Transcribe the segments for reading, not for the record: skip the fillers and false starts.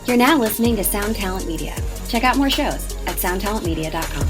You're now listening to Sound Talent Media. Check out more shows at soundtalentmedia.com.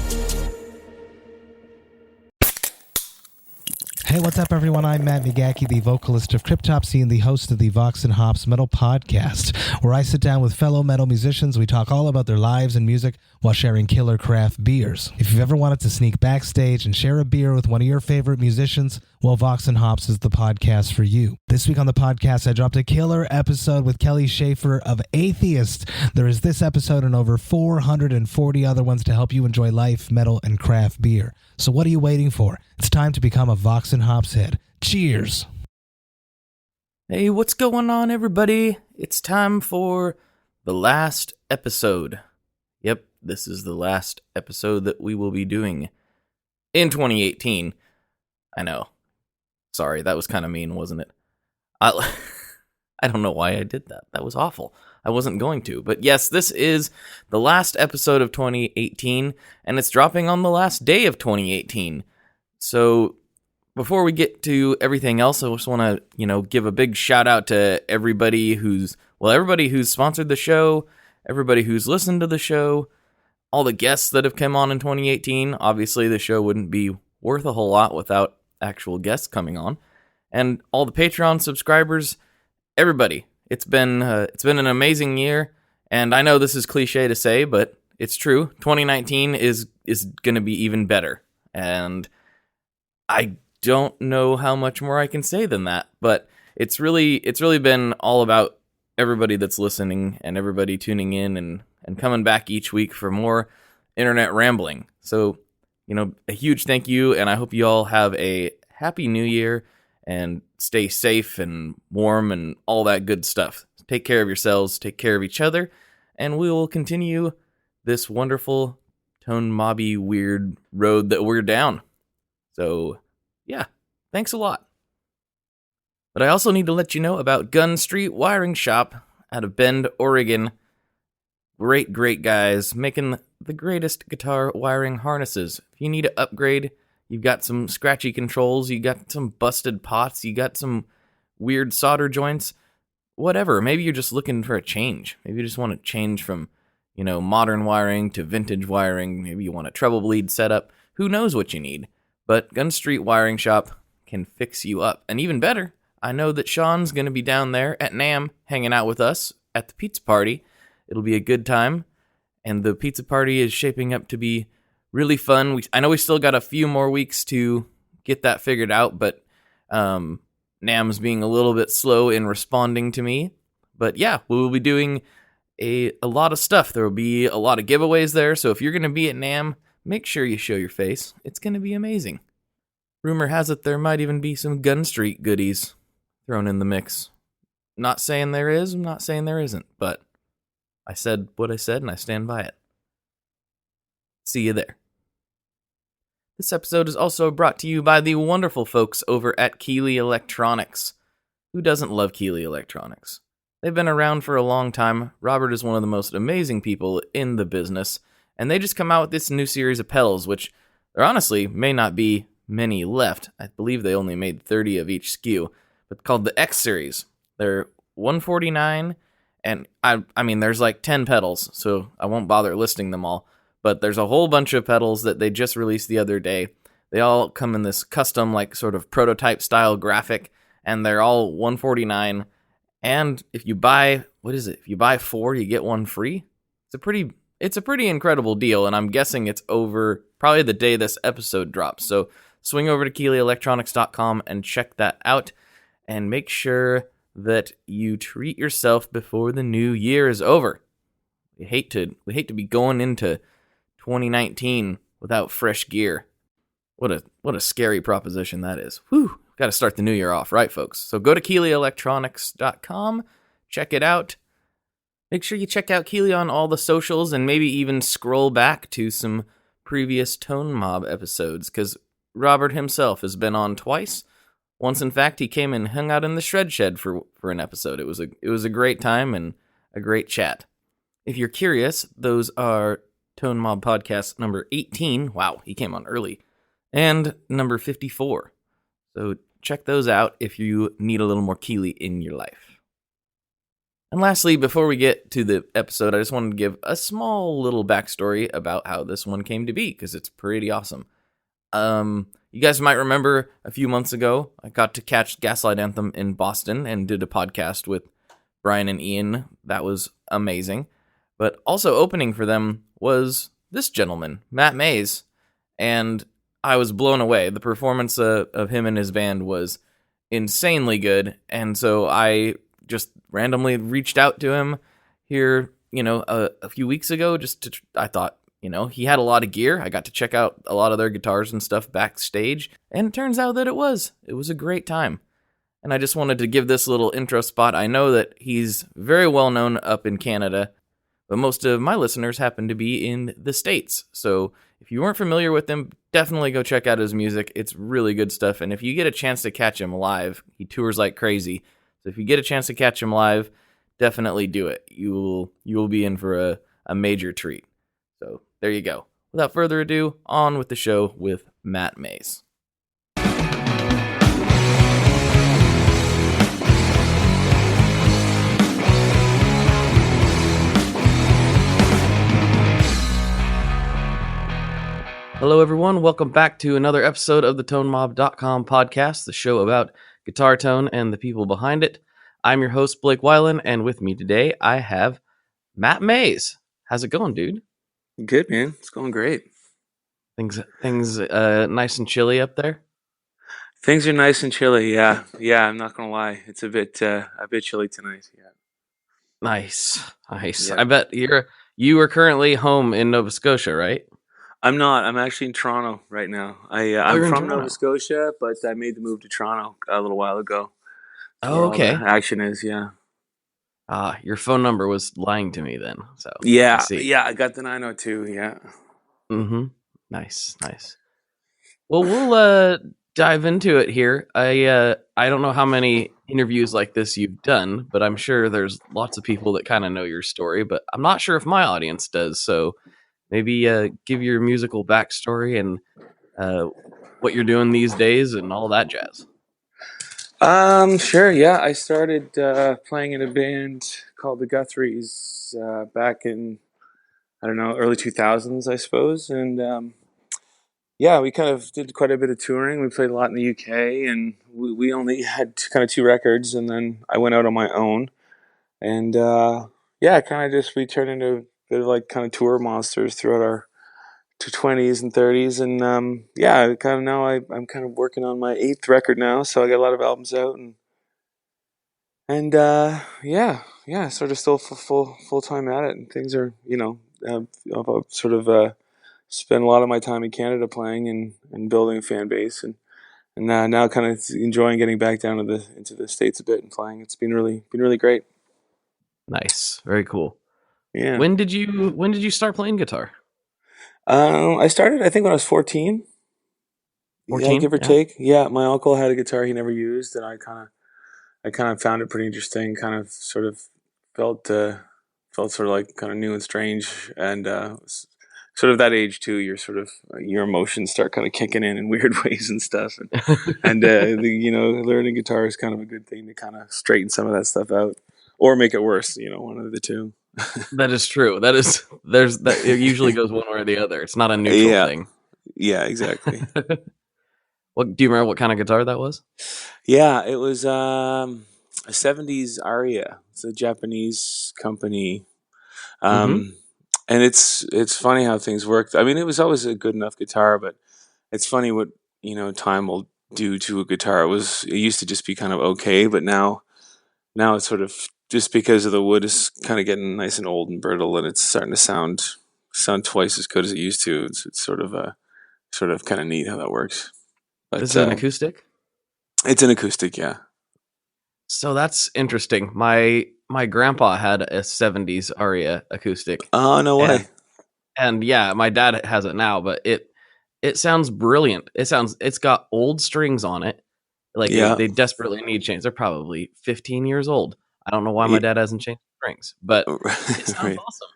Hey, what's up, everyone? I'm Matt Migaki, the vocalist of Cryptopsy and the host of the Vox and Hops Metal Podcast, where I sit down with fellow metal musicians. We talk all about their lives and music while sharing killer craft beers. If you've ever wanted to sneak backstage and share a beer with one of your favorite musicians, well, Vox and Hops is the podcast for you. This week on the podcast, I dropped a killer episode with Kelly Schaefer of Atheist. There is this episode and over 440 other ones to help you enjoy life, metal, and craft beer. So what are you waiting for? It's time to become a Vox and Hops head. Cheers! Hey, what's going on, everybody? It's time for the last episode. Yep, this is the last episode that we will be doing in 2018. I know. Sorry, that was kind of mean, wasn't it? I don't know why I did that. That was awful. I wasn't going to. But yes, this is the last episode of 2018, and it's dropping on the last day of 2018. So before we get to everything else, I just want to, give a big shout out to everybody who's sponsored the show, everybody who's listened to the show, all the guests that have come on in 2018. Obviously, the show wouldn't be worth a whole lot without actual guests coming on, and all the Patreon subscribers, everybody. It's been an amazing year, and I know this is cliche to say, but it's true. 2019 is going to be even better, and I don't know how much more I can say than that, but it's really been all about everybody that's listening and everybody tuning in and coming back each week for more internet rambling. So, a huge thank you, and I hope you all have a happy new year and stay safe and warm and all that good stuff. Take care of yourselves, take care of each other, and we will continue this wonderful tone mobby weird road that we're down. So, yeah, thanks a lot. But I also need to let you know about Gun Street Wiring Shop out of Bend, Oregon. Great guys, making the greatest guitar wiring harnesses. If you need to upgrade, you've got some scratchy controls, you got some busted pots, you got some weird solder joints, whatever. Maybe you're just looking for a change. Maybe you just want to change from, modern wiring to vintage wiring. Maybe you want a treble bleed setup. Who knows what you need? But Gun Street Wiring Shop can fix you up. And even better, I know that Sean's going to be down there at NAMM hanging out with us at the pizza party. It'll be a good time, and the pizza party is shaping up to be really fun. I know we still got a few more weeks to get that figured out, but NAMM's being a little bit slow in responding to me. But yeah, we will be doing a lot of stuff. There will be a lot of giveaways there, so if you're going to be at NAMM, make sure you show your face. It's going to be amazing. Rumor has it there might even be some Gun Street goodies thrown in the mix. Not saying there is, I'm not saying there isn't, but I said what I said, and I stand by it. See you there. This episode is also brought to you by the wonderful folks over at Keeley Electronics. Who doesn't love Keeley Electronics? They've been around for a long time. Robert is one of the most amazing people in the business, and they just come out with this new series of pedals, which there honestly may not be many left. I believe they only made 30 of each SKU, but called the X Series. They're $149. And I mean, there's like 10 pedals, so I won't bother listing them all. But there's a whole bunch of pedals that they just released the other day. They all come in this custom, like, sort of prototype style graphic, and they're all $149. And if you buy, If you buy 4, you get 1 free. It's a pretty incredible deal, and I'm guessing it's over probably the day this episode drops. So swing over to KeeleyElectronics.com and check that out, and make sure that you treat yourself before the new year is over. We hate to be going into 2019 without fresh gear. What a scary proposition that is. Whew, got to start the new year off right, folks. So go to KeeleyElectronics.com, check it out. Make sure you check out Keeley on all the socials, and maybe even scroll back to some previous Tone Mob episodes, because Robert himself has been on twice. Once, in fact, he came and hung out in the Shred Shed for an episode. It was a great time and a great chat. If you're curious, those are Tone Mob Podcast number 18. Wow, he came on early. And number 54. So check those out if you need a little more Keeley in your life. And lastly, before we get to the episode, I just wanted to give a small little backstory about how this one came to be, because it's pretty awesome. You guys might remember a few months ago, I got to catch Gaslight Anthem in Boston and did a podcast with Brian and Ian. That was amazing. But also opening for them was this gentleman, Matt Mays, and I was blown away. The performance of him and his band was insanely good, and so I just randomly reached out to him here, a few weeks ago. I thought, he had a lot of gear. I got to check out a lot of their guitars and stuff backstage, and it turns out that it was a great time. And I just wanted to give this little intro spot. I know that he's very well known up in Canada, but most of my listeners happen to be in the States. So if you weren't familiar with him, definitely go check out his music. It's really good stuff. And if you get a chance to catch him live, he tours like crazy. So if you get a chance to catch him live, definitely do it. You will be in for a major treat. So there you go. Without further ado, on with the show with Matt Mays. Hello, everyone. Welcome back to another episode of the ToneMob.com podcast, the show about guitar tone and the people behind it. I'm your host, Blake Weiland, and with me today, I have Matt Mays. How's it going, dude? Good, man. It's going great. Things nice and chilly up there? Things are nice and chilly, yeah. Yeah, I'm not gonna lie. It's a bit chilly tonight, yeah. Nice. Yeah. I bet you are currently home in Nova Scotia, right? I'm not. I'm actually in Toronto right now. I'm you're in from Toronto. Nova Scotia, but I made the move to Toronto a little while ago. That's Oh, where all the okay. action is, yeah. Your phone number was lying to me then. So Yeah, I see. yeah, I got the 902, yeah. Mm-hmm. Nice. Well, we'll dive into it here. I don't know how many interviews like this you've done, but I'm sure there's lots of people that kind of know your story, but I'm not sure if my audience does. So maybe give your musical backstory and what you're doing these days and all that jazz. Sure, yeah. I started playing in a band called the Guthries back in, I don't know, early 2000s, I suppose, and yeah, we kind of did quite a bit of touring. We played a lot in the UK, and we only had kind of 2 records, and then I went out on my own. And yeah, we turned into a bit of like kind of tour monsters throughout our 20s and 30s. And yeah, kind of now I'm kind of working on my 8th record now, so I got a lot of albums out, and yeah, sort of still full time at it. And things are, I've sort of spend a lot of my time in Canada playing and building a fan base, and now kind of enjoying getting back down to into the States a bit and playing. It's been really great. Nice, very cool. Yeah. When did you start playing guitar? I started, I think, when I was 14. 14? Yeah, give or Yeah. take. Yeah, my uncle had a guitar he never used, and I kind of found it pretty interesting. Kind of sort of felt sort of like kind of new and strange, and sort of that age too. You're sort of your emotions start kind of kicking in weird ways and stuff, and learning guitar is kind of a good thing to kind of straighten some of that stuff out, or make it worse. One of the two. That is true. It usually goes one way or the other. It's not a neutral thing. Yeah, exactly. Do you remember what kind of guitar that was? Yeah, it was a 70s Aria. It's a Japanese company. And it's funny how things worked. I mean, it was always a good enough guitar, but it's funny what, time will do to a guitar. It used to just be kind of okay, but now it's sort of, just because of the wood is kind of getting nice and old and brittle, and it's starting to sound twice as good as it used to. It's sort of kind of neat how that works. But Is it an acoustic? It's an acoustic, yeah. So that's interesting. My grandpa had a 70s Aria acoustic. Oh, no way. And yeah, my dad has it now, but it sounds brilliant. It's got old strings on it. Like they desperately need change. They're probably 15 years old. I don't know why my dad hasn't changed strings, but it sounds right. awesome.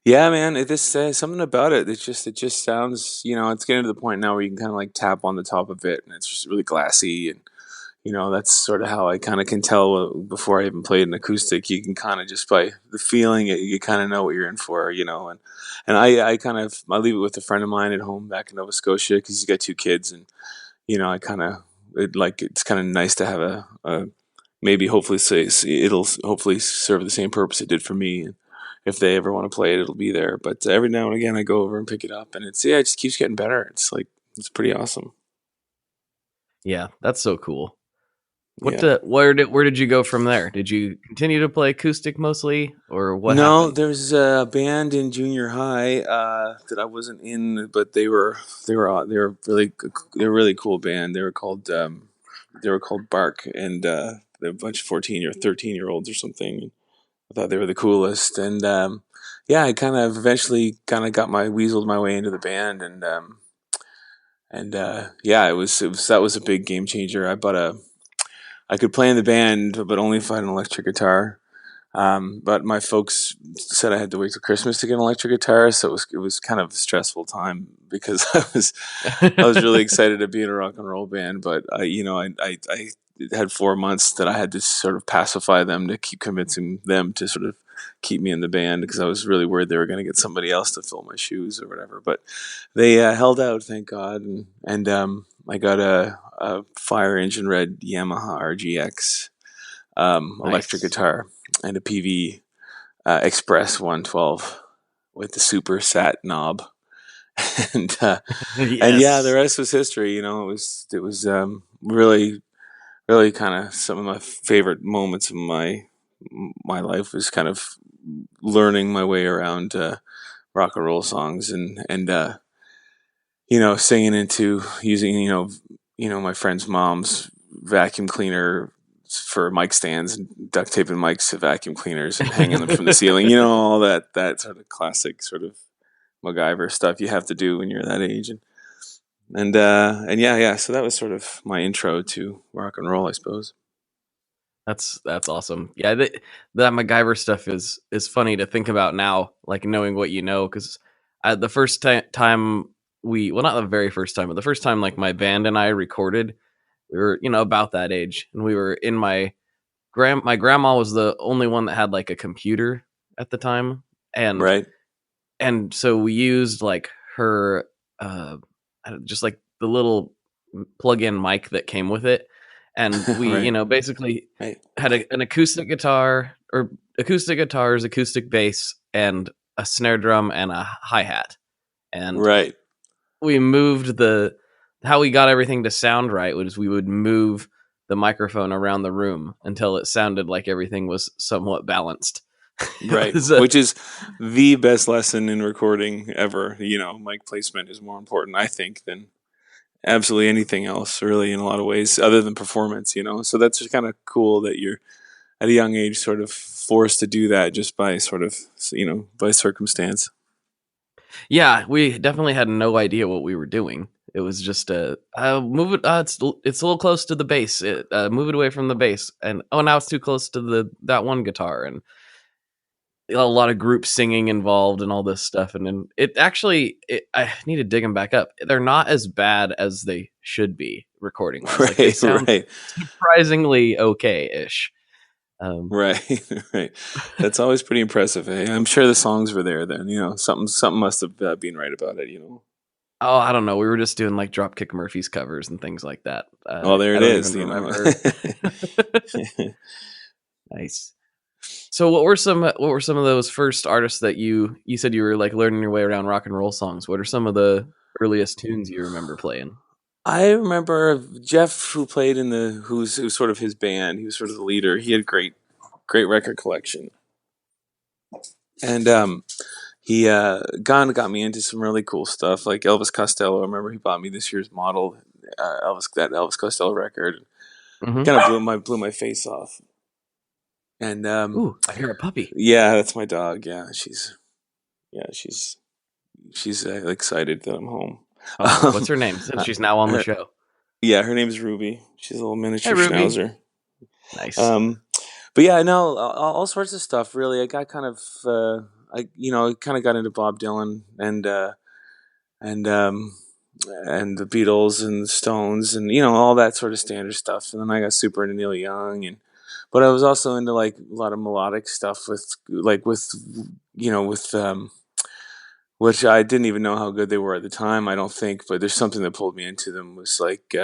Yeah, man. It just something about it. It just sounds. It's getting to the point now where you can kind of like tap on the top of it, and it's just really glassy, and that's sort of how I kind of can tell before I even played an acoustic. You can kind of just by the feeling it, you kind of know what you're in for, and I leave it with a friend of mine at home back in Nova Scotia because he's got 2 kids, and I kind of it's kind of nice to have a maybe hopefully it'll hopefully serve the same purpose it did for me. And if they ever want to play it, it'll be there. But every now and again, I go over and pick it up, and it just keeps getting better. It's pretty awesome. Yeah, that's so cool. Yeah. Where did you go from there? Did you continue to play acoustic mostly, or what No, happened? there's a band in junior high that I wasn't in, but they were a really cool band. They were called Bark, and they're a bunch of 14 or 13-year-olds or something. I thought they were the coolest, and yeah, I kind of eventually kind of weaseled my way into the band, and yeah, that was a big game changer. I could play in the band, but only if I had an electric guitar. But my folks said I had to wait till Christmas to get an electric guitar, so it was kind of a stressful time because I was really excited to be in a rock and roll band, but I had 4 months that I had to sort of pacify them to keep convincing them to sort of keep me in the band because I was really worried they were going to get somebody else to fill my shoes or whatever. But they held out, thank God, and I got a fire engine red Yamaha RGX electric Nice. guitar and a PV Express 112 with the super sat knob. and and yeah, the Yes. rest was history. It was really really kind of some of my favorite moments of my life was kind of learning my way around rock and roll songs and singing into using my friend's mom's vacuum cleaner for mic stands and duct taping mics to vacuum cleaners and hanging them from the ceiling. All that sort of classic sort of MacGyver stuff you have to do when you're that age. And yeah. So that was sort of my intro to rock and roll, I suppose. That's awesome. Yeah, that MacGyver stuff is funny to think about now, like knowing what you know, because the first time not the very first time, but the first time like my band and I recorded, we were about that age, and we were in my grandma was the only one that had like a computer at the time, and Right. so we used like her just like the little plug-in mic that came with it, and we Right. basically Right. had an acoustic guitar or acoustic guitars, acoustic bass, and a snare drum and a hi-hat, and Right. we moved how we got everything to sound right was we would move the microphone around the room until it sounded like everything was somewhat balanced. It Right. was Which is the best lesson in recording ever. Mic placement is more important, I think, than absolutely anything else, really, in a lot of ways, other than performance. So that's just kind of cool that you're at a young age sort of forced to do that just by sort of, by circumstance. Yeah, we definitely had no idea what we were doing. It was just move it. It's a little close to the bass. Move it away from the bass, and now it's too close to that one guitar, and a lot of group singing involved and all this stuff. And then I need to dig them back up. They're not as bad as they should be recording wise. Like they Right. sound Right. surprisingly okay-ish. Right. Right. That's always pretty impressive. I'm sure the songs were there then. Something must have been right about it. Oh, I don't know. We were just doing like Dropkick Murphys covers and things like that. Oh, there I it don't is. even remember. Nice. So what were some of those first artists that you said you were like learning your way around rock and roll songs? What are some of the earliest tunes you remember playing? I remember Jeff, who played in who's sort of his band. He was sort of the leader. He had great record collection, and he got me into some really cool stuff like Elvis Costello. I remember he bought me this year's model Elvis Costello record. Mm-hmm. Kind of blew my face off. And Ooh, I hear a puppy. yeah, that's my dog. Yeah, she's excited that I'm home. Oh, what's her name? Since she's now on the show. Yeah, her name's Ruby. She's a little miniature Ruby. schnauzer. Nice. But yeah, no, all sorts of stuff. Really, I got kind of, I kind of got into Bob Dylan and and the Beatles and the Stones and all that sort of standard stuff. And then I got super into Neil Young, but I was also into like a lot of melodic stuff with which I didn't even know how good they were at the time. I don't think, but there's something that pulled me into them was like.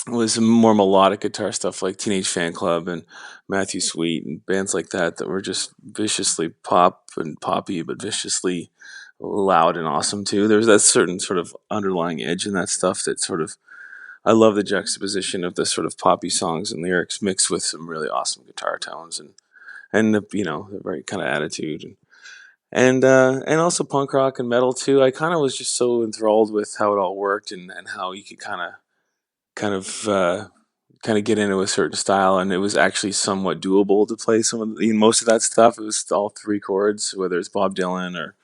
Was more melodic guitar stuff like Teenage Fan Club and Matthew Sweet and bands like that were just viciously pop and poppy, but viciously loud and awesome too. There's that certain sort of underlying edge in that stuff that sort of I love the juxtaposition of the sort of poppy songs and lyrics mixed with some really awesome guitar tones and the right kind of attitude and also punk rock and metal too. I kind of was just so enthralled with how it all worked and how you could kind of kind of get into a certain style, and it was actually somewhat doable to play some of most of that stuff. It was all three chords, whether it's Bob Dylan or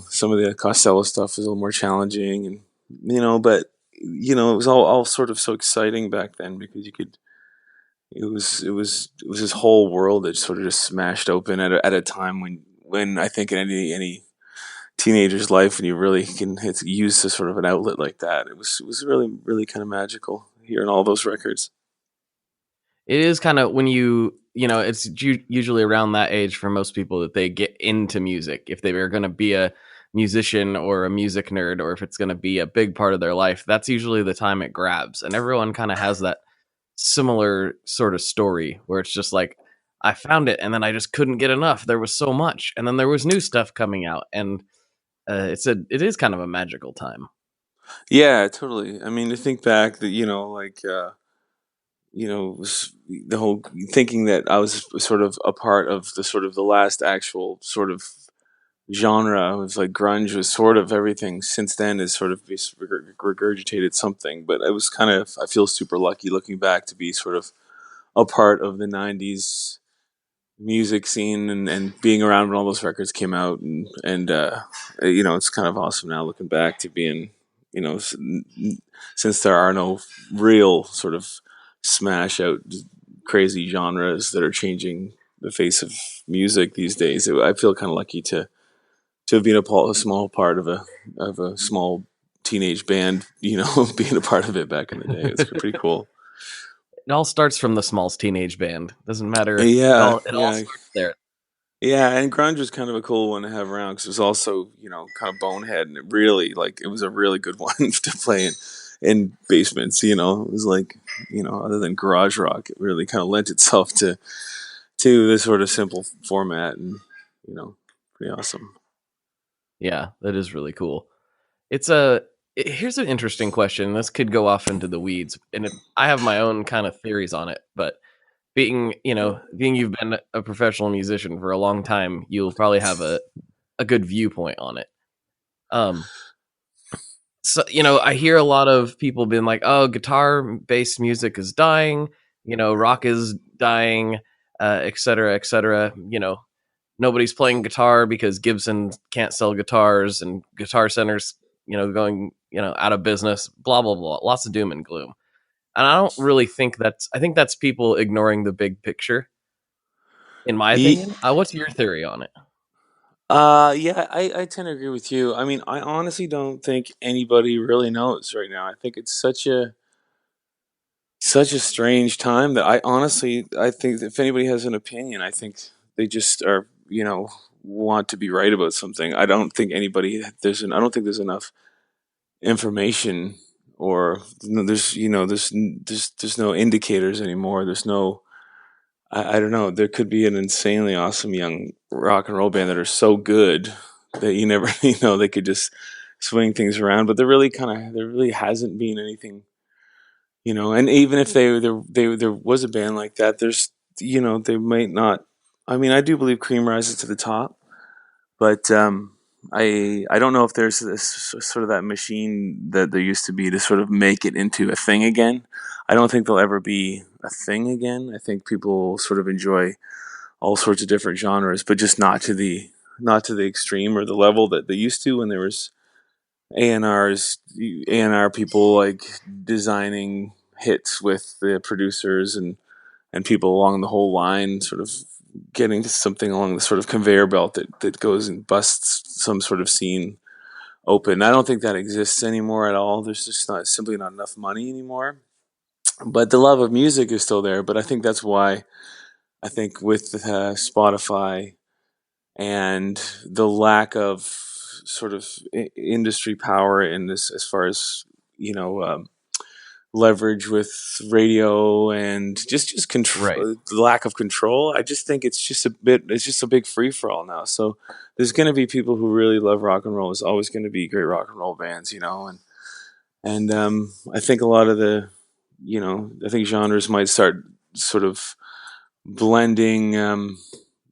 some of the Costello stuff was a little more challenging, and but it was all sort of so exciting back then because you could. It was this whole world that sort of just smashed open at a time when I think in any teenager's life and you really can it's used as sort of an outlet like that. It was really really kind of magical hearing all those records. It is kind of when it's usually around that age for most people that they get into music. If they are going to be a musician or a music nerd, or if it's going to be a big part of their life, that's usually the time it grabs. And everyone kind of has that similar sort of story where it's just like, I found it and then I just couldn't get enough. There was so much. And then there was new stuff coming out. And it is kind of a magical time. Yeah, totally. I mean, to think back that was the whole thinking that I was sort of a part of the last actual sort of genre of like grunge was sort of everything since then is sort of regurgitated something. But it was kind of I feel super lucky looking back to be sort of a part of the '90s music scene and being around when all those records came out and it's kind of awesome now looking back to being since there are no real sort of smash out crazy genres that are changing the face of music these days. I feel kind of lucky to have been a small part of a small teenage band, being a part of it back in the day. It's pretty cool. It all starts from the Smalls teenage band. Doesn't matter. Yeah, It all starts there. yeah, and grunge was kind of a cool one to have around because it was also, kind of bonehead, and it was a really good one to play in basements. It was like, other than garage rock, it really kind of lent itself to this sort of simple format, and pretty awesome. Yeah, that is really cool. Here's an interesting question. This could go off into the weeds, and I have my own kind of theories on it. But being you've been a professional musician for a long time, you'll probably have a good viewpoint on it. So I hear a lot of people being like, "Oh, guitar-based music is dying. Rock is dying, et cetera, et cetera." Nobody's playing guitar because Gibson can't sell guitars, and Guitar Center's going out of business. Blah blah blah. Lots of doom and gloom. And I don't really think I think that's people ignoring the big picture, in my opinion. What's your theory on it? Yeah, I tend to agree with you. I mean, I honestly don't think anybody really knows right now. I think it's such a strange time that I think that if anybody has an opinion, I think they just are, want to be right about something. I don't think I don't think there's enough information or there's no indicators anymore. There's no I don't know. There could be an insanely awesome young rock and roll band that are so good that you never, they could just swing things around. But there really hasn't been anything, And even if there was a band like that, they might not. I mean, I do believe cream rises to the top, but I don't know if there's sort of that machine that there used to be to sort of make it into a thing again. I don't think there'll ever be a thing again. I think people sort of enjoy all sorts of different genres, but just not to the extreme or the level that they used to when there was A&R people like designing hits with the producers and people along the whole line, sort of getting to something along the sort of conveyor belt that goes and busts some sort of scene open. I don't think that exists anymore at all. There's just not simply not enough money anymore. But the love of music is still there. But I think that's why I think with Spotify and the lack of sort of industry power in this, as far as you know, leverage with radio and just Right. control, the lack of control. I just think it's just a big free for all now. So there's going to be people who really love rock and roll. There's always going to be great rock and roll bands, and I think a lot of I think genres might start sort of blending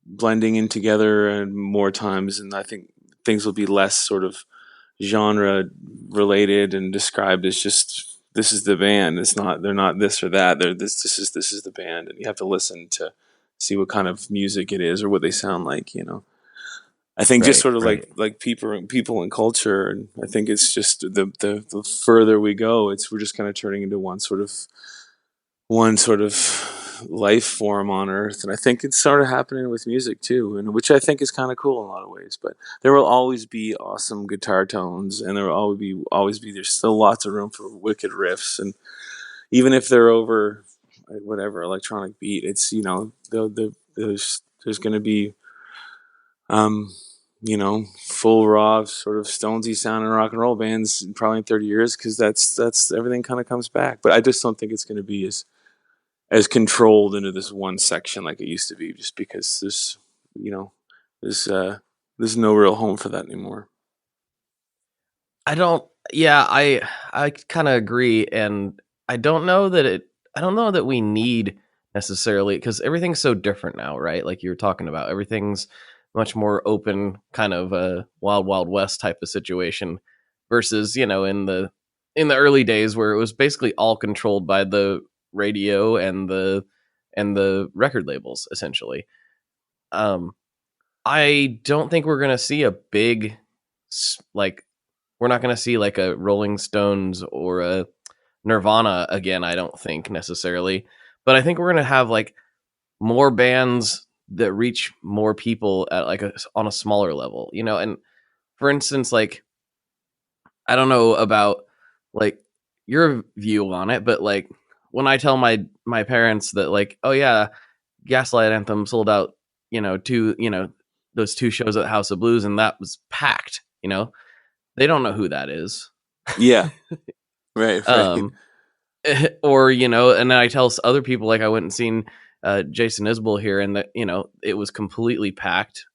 blending in together and more times, and I think things will be less sort of genre related and described as just this is the band. It's not they're not this or that. They're this is the band, and you have to listen to see what kind of music it is or what they sound like. I think just Right. sort of Right. like people and culture, and I think it's just the further we go, we're just kind of turning into one sort of life form on Earth, and I think it's sort of happening with music too, and which I think is kind of cool in a lot of ways. But there will always be awesome guitar tones, and there will always be. There's still lots of room for wicked riffs, and even if they're over whatever electronic beat, it's there's going to be full raw sort of Stonesy sound and rock and roll bands probably in 30 years because that's everything kind of comes back. But I just don't think it's going to be as controlled into this one section like it used to be, just because you know, there's there's no real home for that anymore. I don't. Yeah, I kind of agree, and I don't know that I don't know that we need necessarily, because everything's so different now, right? Like you were talking about, everything's much more open, kind of a wild wild west type of situation, versus in the early days where it was basically all controlled by the radio and the record labels essentially. Um, I don't think we're gonna see a big like we're not going to see like a Rolling Stones or a Nirvana again, I don't think necessarily. But I think we're going to have like more bands that reach more people at like on a smaller level, and for instance, like I don't know about like your view on it, but like when I tell my parents that like, oh yeah, Gaslight Anthem sold out, those two shows at House of Blues and that was packed, they don't know who that is. Yeah, right, right. um or and then I tell other people like I went and seen Jason Isbell here, and that it was completely packed,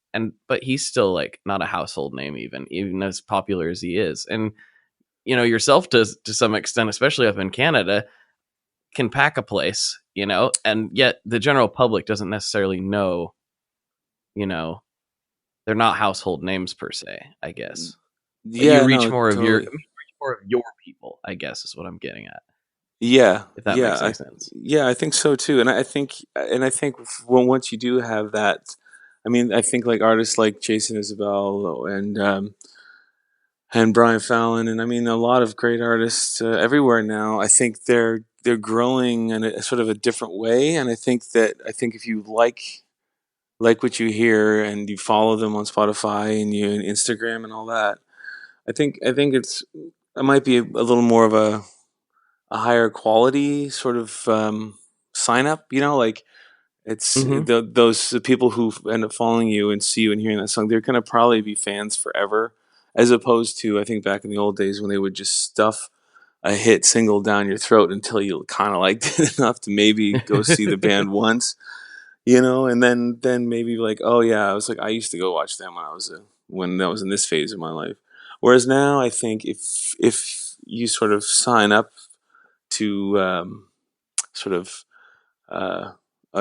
but he's still like not a household name, even as popular as he is. And yourself to some extent, especially up in Canada, can pack a place, and yet the general public doesn't necessarily know, they're not household names per se, I guess. But you Yeah, reach no, more of totally. your people, I guess, is what I'm getting at. Yeah, If that yeah, makes any sense. I think so too. And I think when once you do have that, I mean, I think like artists like Jason Isbell and Brian Fallon, and I mean a lot of great artists everywhere now. I think they're growing in a sort of a different way, and I think if you like what you hear and you follow them on Spotify and you and Instagram and all that, I think it might be a little more of a higher quality sort of sign up. Like it's Mm-hmm. those the people who end up following you and see you and hearing that song. They're gonna probably be fans forever, as opposed to I think back in the old days when they would just stuff a hit single down your throat until you kind of liked it enough to maybe go see the band once, and then maybe like, oh yeah, I was like I used to go watch them when I was in this phase of my life. Whereas now I think if you sort of sign up to sort of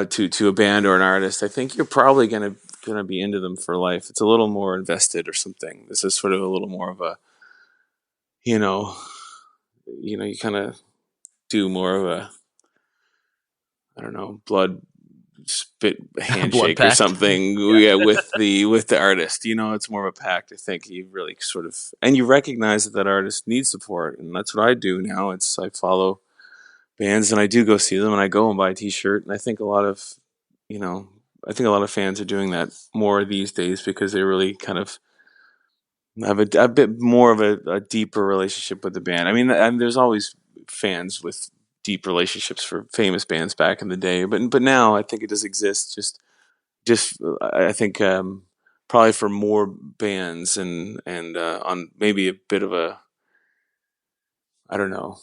to a band or an artist, I think you're probably gonna be into them for life. It's a little more invested or something. This is sort of a little more of a you know you kind of do more of a I don't know blood spit Blood handshake or pact. something. Yeah. Yeah, with the artist. It's more of a pact. I think you really sort of and you recognize that artist needs support, and that's what I do now. I follow bands and I do go see them and I go and buy a t-shirt, and you know I think a lot of fans are doing that more these days because they really kind of have a bit more of a deeper relationship with the band. I mean, there's always fans with deep relationships for famous bands back in the day, but now I think it does exist. Just I think probably for more bands and on maybe a bit of a, I don't know,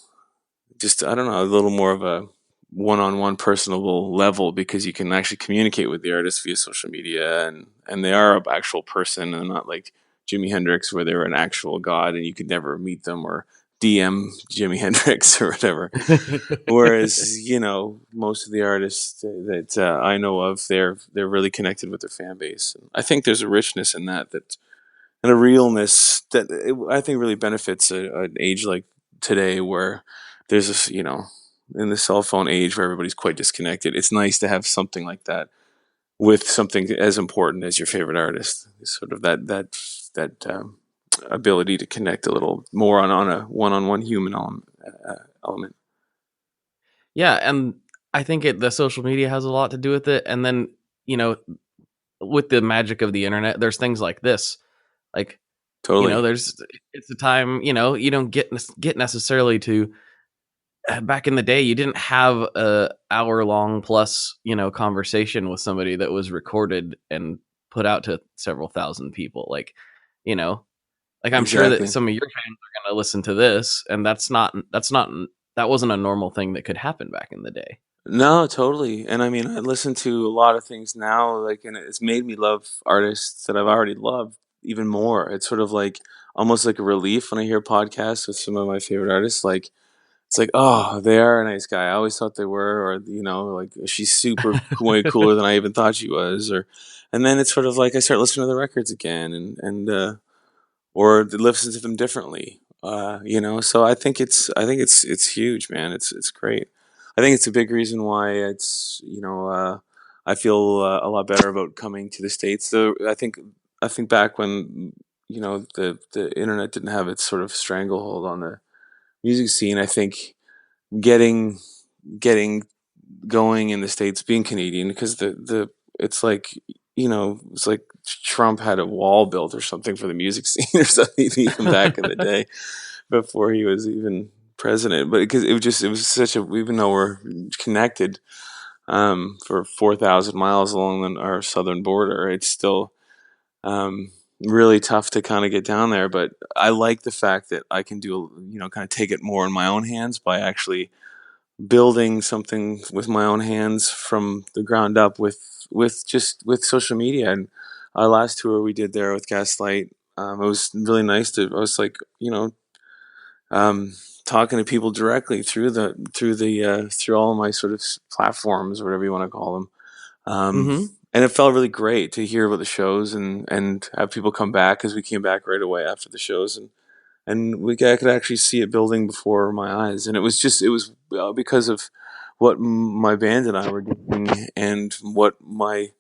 I don't know, a little more of a one-on-one personable level, because you can actually communicate with the artist via social media, and they are an actual person and not like Jimi Hendrix, where they were an actual god and you could never meet them or DM Jimi Hendrix or whatever. Whereas, most of the artists that I know of, they're really connected with their fan base. And I think there's a richness in that and a realness that I think really benefits an age like today, where there's this, in the cell phone age where everybody's quite disconnected. It's nice to have something like that with something as important as your favorite artist. Sort of that ability to connect a little more on a one-on-one human element. Yeah, and I think the social media has a lot to do with it. And then, with the magic of the internet, there's things like this. Like, Totally. it's a time, you don't get necessarily to, back in the day, you didn't have a hour-long plus, conversation with somebody that was recorded and put out to several thousand people. Like, I'm sure that Exactly. some of your fans are going to listen to this, and that wasn't a normal thing that could happen back in the day. No, totally. And I mean, I listen to a lot of things now, like, and it's made me love artists that I've already loved even more. It's sort of like almost like a relief when I hear podcasts with some of my favorite artists. Like, it's like, oh, they are a nice guy. I always thought they were, or like she's super way cooler than I even thought she was, and then it's sort of like I start listening to the records again, and or listen to them differently. So I think it's huge, man. It's great. I think it's a big reason why I feel a lot better about coming to the States. So I think back when the internet didn't have its sort of stranglehold on the music scene. I think getting getting going in the States, being Canadian, because the it's like it's like Trump had a wall built or something for the music scene or something even back in the day before he was even president. But because it was such a, even though we're connected for 4,000 miles along our southern border, it's still really tough to kind of get down there. But I like the fact that I can do kind of take it more in my own hands by actually building something with my own hands from the ground up with social media. And our last tour we did there with Gaslight, it was really nice I was like, talking to people directly through all of my sort of platforms, or whatever you want to call them. Mm-hmm. And it felt really great to hear about the shows and have people come back, because we came back right away after the shows, and I could actually see it building before my eyes. And it was because of what my band and I were doing, and what my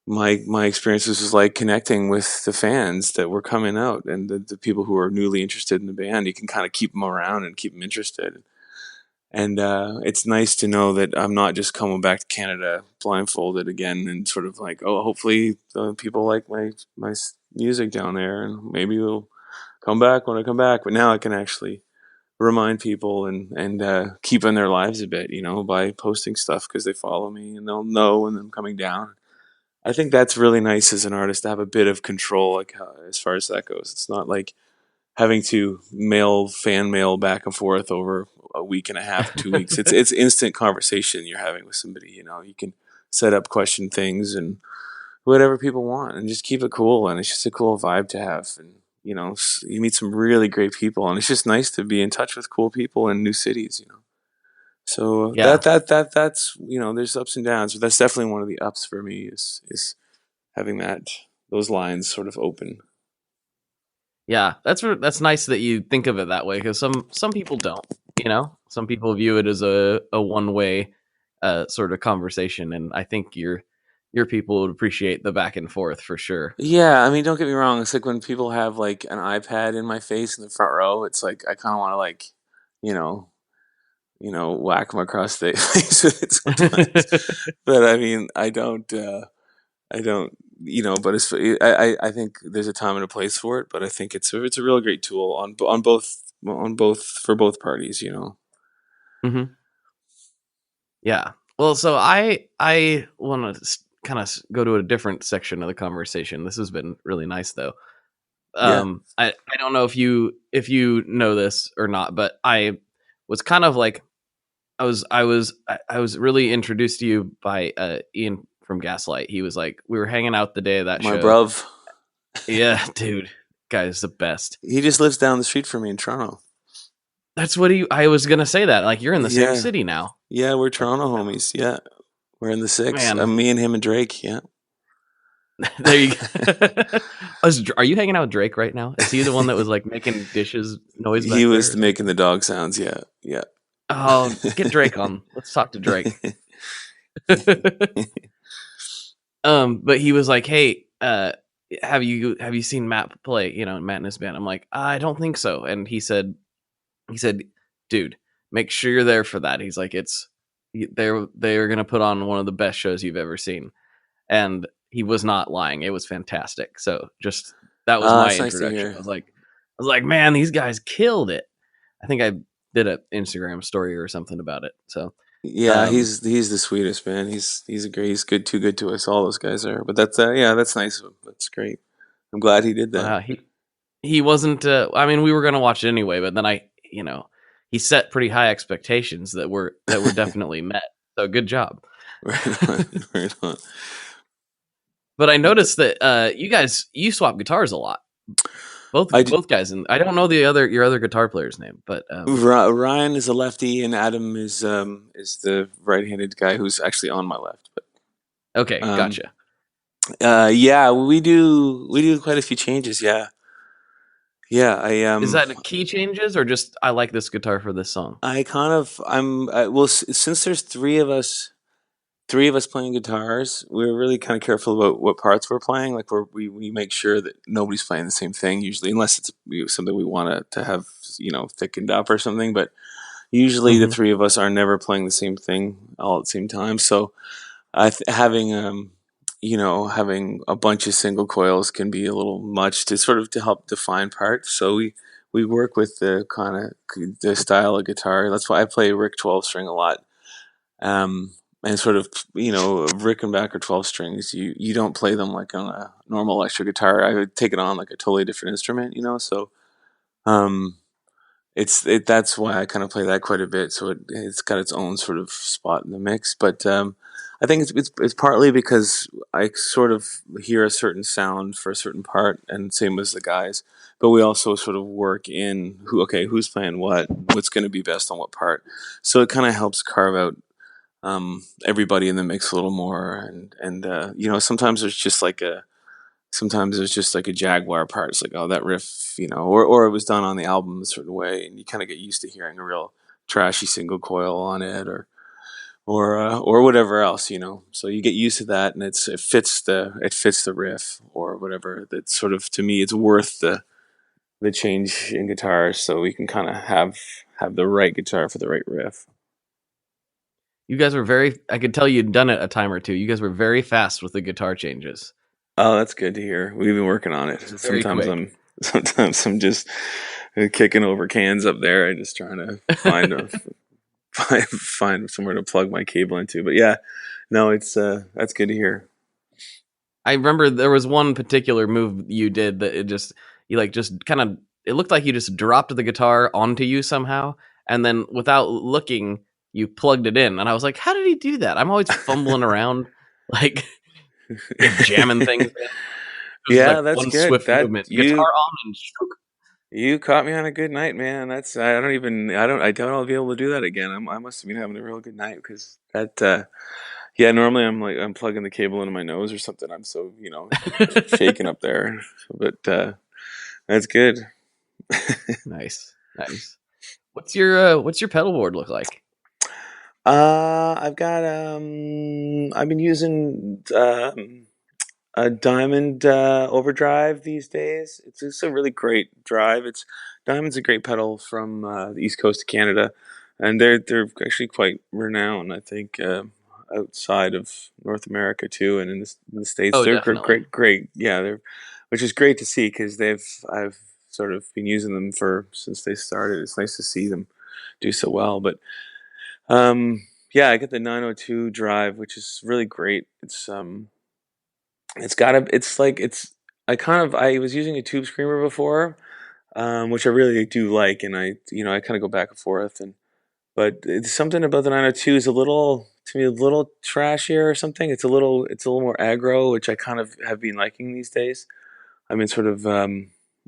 experiences was like connecting with the fans that were coming out, and the people who were newly interested in the band. You can kind of keep them around and keep them interested. And it's nice to know that I'm not just coming back to Canada blindfolded again, and sort of like, oh, hopefully people like my music down there, and maybe they'll come back when I come back. But now I can actually remind people and keep in their lives a bit, by posting stuff, because they follow me and they'll know when I'm coming down. I think that's really nice as an artist, to have a bit of control, like as far as that goes. It's not like having to fan mail back and forth over a week and a half, 2 weeks. It's instant conversation you're having with somebody. You can set up question things and whatever people want, and just keep it cool. And it's just a cool vibe to have. And you meet some really great people, and it's just nice to be in touch with cool people in new cities. So Yeah. that's there's ups and downs, but that's definitely one of the ups for me, is having those lines sort of open. Yeah, that's nice that you think of it that way, because some people don't. Some people view it as a one way sort of conversation, and I think your people would appreciate the back and forth for sure. Yeah, I mean, don't get me wrong. It's like when people have like an iPad in my face in the front row. It's like I kind of want to, like, you know, whack them across the face with it sometimes. But I mean, I don't but I think there's a time and a place for it. But I think it's a real great tool on both for both parties. Mm-hmm. Yeah. Well, so I want to kind of go to a different section of the conversation. This has been really nice, though. Yeah. I don't know if you know this or not, but I was kind of like I was really introduced to you by Ian from Gaslight. He was like, we were hanging out the day of that My show. bruv. Yeah, dude, guy's the best. He just lives down the street from me in Toronto. That's what I was gonna say that. Like, you're in the same Yeah. city now. Yeah, we're Toronto homies. Yeah. We're in the 6. Man. Me and him and Drake. Yeah. There you go. Are you hanging out with Drake right now? Is he the one that was like making dishes noise back He there? was making the dog sounds. Yeah. Yeah. Oh, get Drake on. Let's talk to Drake. But he was like, "Hey, have you seen Matt play? Matt and his band." I'm like, "I don't think so." And he said, "Dude, make sure you're there for that." He's like, they're gonna put on one of the best shows you've ever seen," and he was not lying. It was fantastic. So just that was my That's nice to introduction. hear. I was like, man, these guys killed it. I think I did an Instagram story or something about it. So Yeah, he's the sweetest, man. He's too good to us. All those guys are. But that's that's nice of him. That's great. I'm glad he did that. he wasn't. I mean, we were gonna watch it anyway, but then he set pretty high expectations that were definitely met. So good job. Right on, right on. But I noticed that you swap guitars a lot. Both guys, and I don't know your other guitar player's name, but Ryan is a lefty and Adam is the right-handed guy who's actually on my left. But okay, gotcha. Yeah, we do quite a few changes. Yeah, yeah. Is that key changes or just I like this guitar for this song? Since there's three of us playing guitars, we're really kind of careful about what parts we're playing. Like we make sure that nobody's playing the same thing usually, unless it's something we want to have thickened up or something. But usually the three of us are never playing the same thing all at the same time. So having a bunch of single coils can be a little much to help define parts. So we work with the kind of the style of guitar. That's why I play Rick 12 string a lot. And sort of, Rickenbacker 12 strings, you don't play them like on a normal electric guitar. I would take it on like a totally different instrument, so that's why I kind of play that quite a bit. So it's got its own sort of spot in the mix. But I think it's partly because I sort of hear a certain sound for a certain part, and same as the guys. But we also sort of work in who's playing what's going to be best on what part. So it kind of helps carve out everybody in the mix a little more, and sometimes there's just like a Jaguar part. It's like, oh, that riff, or it was done on the album a certain way, and you kind of get used to hearing a real trashy single coil on it, or whatever else, So you get used to that, and it fits the riff or whatever. That's sort of, to me, it's worth the change in guitars, so we can kind of have the right guitar for the right riff. You guys were I could tell you'd done it a time or two. You guys were very fast with the guitar changes. Oh, that's good to hear. We've been working on it. Sometimes I'm just kicking over cans up there and just trying to find somewhere to plug my cable into. But yeah, no, it's that's good to hear. I remember there was one particular move you did that it looked like you just dropped the guitar onto you somehow, and then without looking, you plugged it in, and I was like, how did he do that? I'm always fumbling around, like jamming things in. Yeah, that's one good. Swift movement. Guitar on and stroke. You caught me on a good night, man. I doubt I'll be able to do that again. I must have been having a real good night, because that normally I'm plugging the cable into my nose or something. I'm so shaking up there, but that's good. Nice. What's your pedal board look like? I've been using a Diamond Overdrive these days. It's a really great drive. Diamond's a great pedal from the east coast of Canada, and they're actually quite renowned. I think outside of North America too, and in the States. Oh, They're definitely. great. Yeah, which is great to see because I've sort of been using them since they started. It's nice to see them do so well. But um, yeah, I get the 902 drive, which is really great. It's got a, it's like it's I was using a tube screamer before, which I really do like, and I kind of go back and forth, but it's something about the 902 is to me a little trashier or something. It's a little more aggro, which I kind of have been liking these days. I mean,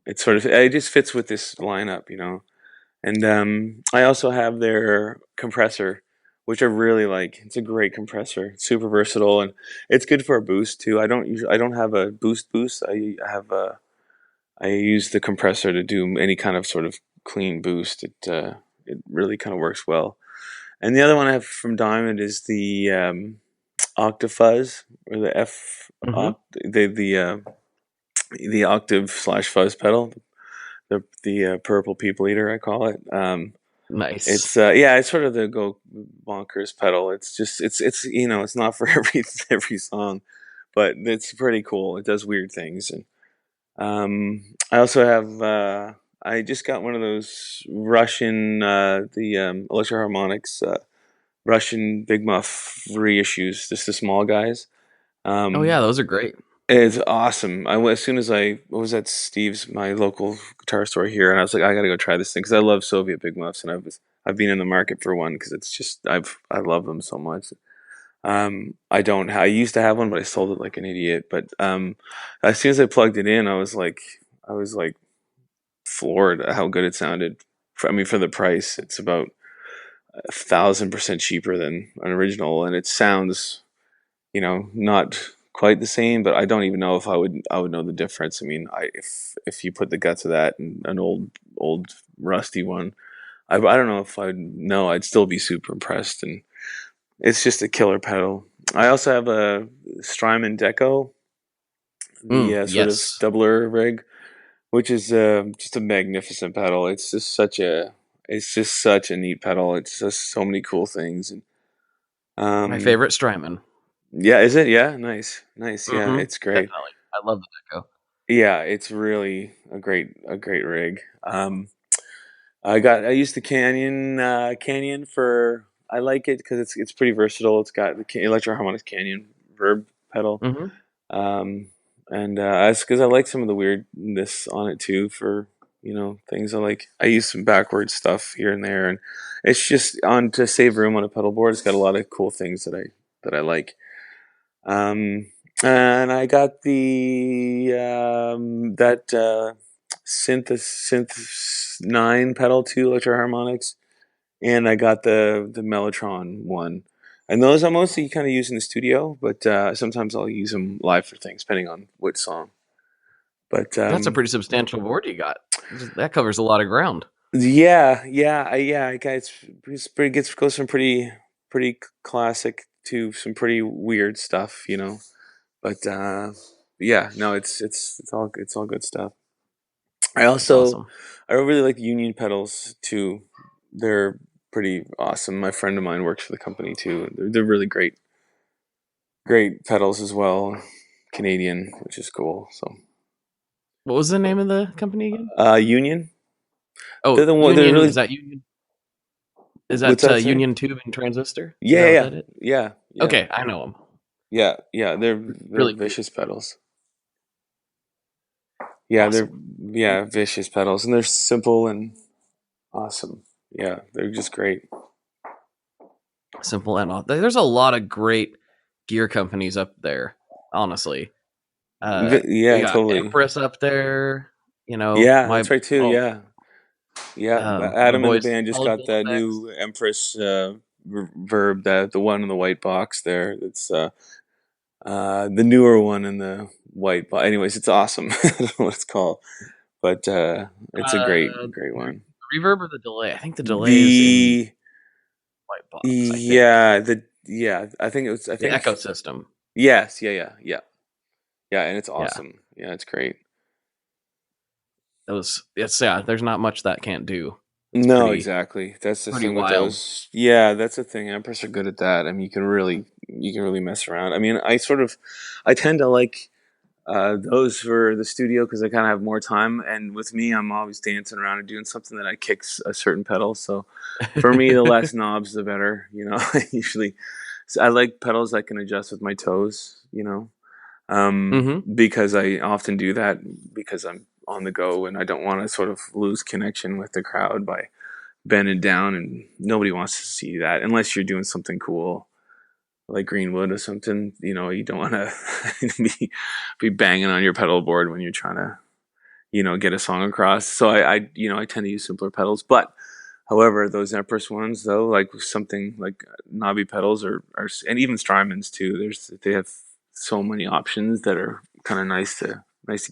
it just fits with this lineup. And I also have their compressor, which I really like. It's a great compressor. It's super versatile, and it's good for a boost too. I don't have a boost. I use the compressor to do any kind of sort of clean boost. It really kind of works well. And the other one I have from Diamond is the Octafuzz, or the F Mm-hmm. Oct the octave slash fuzz pedal, the purple people eater I call it. Nice. It's sort of the go bonkers pedal. It's not for every song, but it's pretty cool. It does weird things, and I also have I just got one of those Russian the Electro Harmonics Russian Big Muff reissues, just the small guys. Oh yeah, Um, those are great. it's awesome. As soon as I was at Steve's, my local guitar store here, and I was like, I gotta go try this thing because I love Soviet Big Muffs, and I've been in the market for one because it's just I love them so much. I used to have one, but I sold it like an idiot. But as soon as I plugged it in, I was like floored at how good it sounded. For the price, it's about 1,000% cheaper than an original, and it sounds, not quite the same. But I don't even know if I would know the difference. I mean, if you put the guts of that in an old rusty one, I don't know if I'd know. I'd still be super impressed, and it's just a killer pedal. I also have a Strymon Deco, the sort of Yes. doubler rig, which is just a magnificent pedal. It's just such a neat pedal. It's just so many cool things. And My um, favorite Strymon. yeah, is it? Yeah, nice, nice. Yeah, Mm-hmm. it's great. Definitely. I love the Deco. Yeah, it's really a great rig. I used the Canyon for I like it because it's pretty versatile. It's got the Electro Harmonics Canyon Verb pedal. Mm-hmm. Um, and that's because I like some of the weirdness on it too. For things I like, I use some backwards stuff here and there, and it's just on to save room on a pedal board. It's got a lot of cool things that I like. And I got the that synth 9 pedal too, Electro Harmonics, and I got the Mellotron one. And those I mostly kind of use in the studio, but sometimes I'll use them live for things, depending on which song. But That's a pretty substantial board you got. That covers a lot of ground. I guess it's pretty goes from pretty classic to some pretty weird stuff. But yeah, no, it's all good stuff. I That's also awesome. I really like Union pedals too. They're pretty awesome. My friend of mine works for the company too. They're really great pedals as well. Canadian, which is cool. So What was the name of the company again? Union. Oh, They're the one. They're Union. Is really. that Union? Is What's that that? Sorry. Union Tube and Transistor? Is Yeah, that yeah, what yeah, that is? yeah, yeah, Okay, I know them. yeah. They're Really cool. vicious pedals. Yeah, they're Awesome. vicious pedals, and they're simple and awesome. Yeah, they're just great. Simple and all. There's a lot of great gear companies up there. Honestly, we Yeah, got totally. Empress up there. Yeah, that's right too. Yeah, yeah. My Adam and the boys band just got Polyphony that Effects. new Empress Verb, the one in the white box there. That's the newer one in the white box. Anyways, it's awesome. I don't know what it's called, but it's a great one. Reverb or the delay? I think the delay is in The white box. I think yeah the yeah I think it was I the think Echo system. yes yeah, and it's Yeah, awesome. Yeah, it's great. it's yeah. There's not much that can't do. No, Pretty exactly. That's the pretty thing with wild. those. Yeah, that's the thing. Empress are good at that. I mean, you can really mess around. I mean, I tend to like those for the studio because I kind of have more time. And with me, I'm always dancing around and doing something that I kicks a certain pedal. So for me, the less knobs, the better. Usually, so I like pedals I can adjust with my toes. Mm-hmm. Because I often do that because I'm on the go and I don't want to sort of lose connection with the crowd by bending down, and nobody wants to see that unless you're doing something cool like Greenwood or something. You don't want to be banging on your pedal board when you're trying to get a song across. So I tend to use simpler pedals, but however, those Empress ones though, like something like knobby pedals or and even Strymons too. They have so many options that are kind of nice to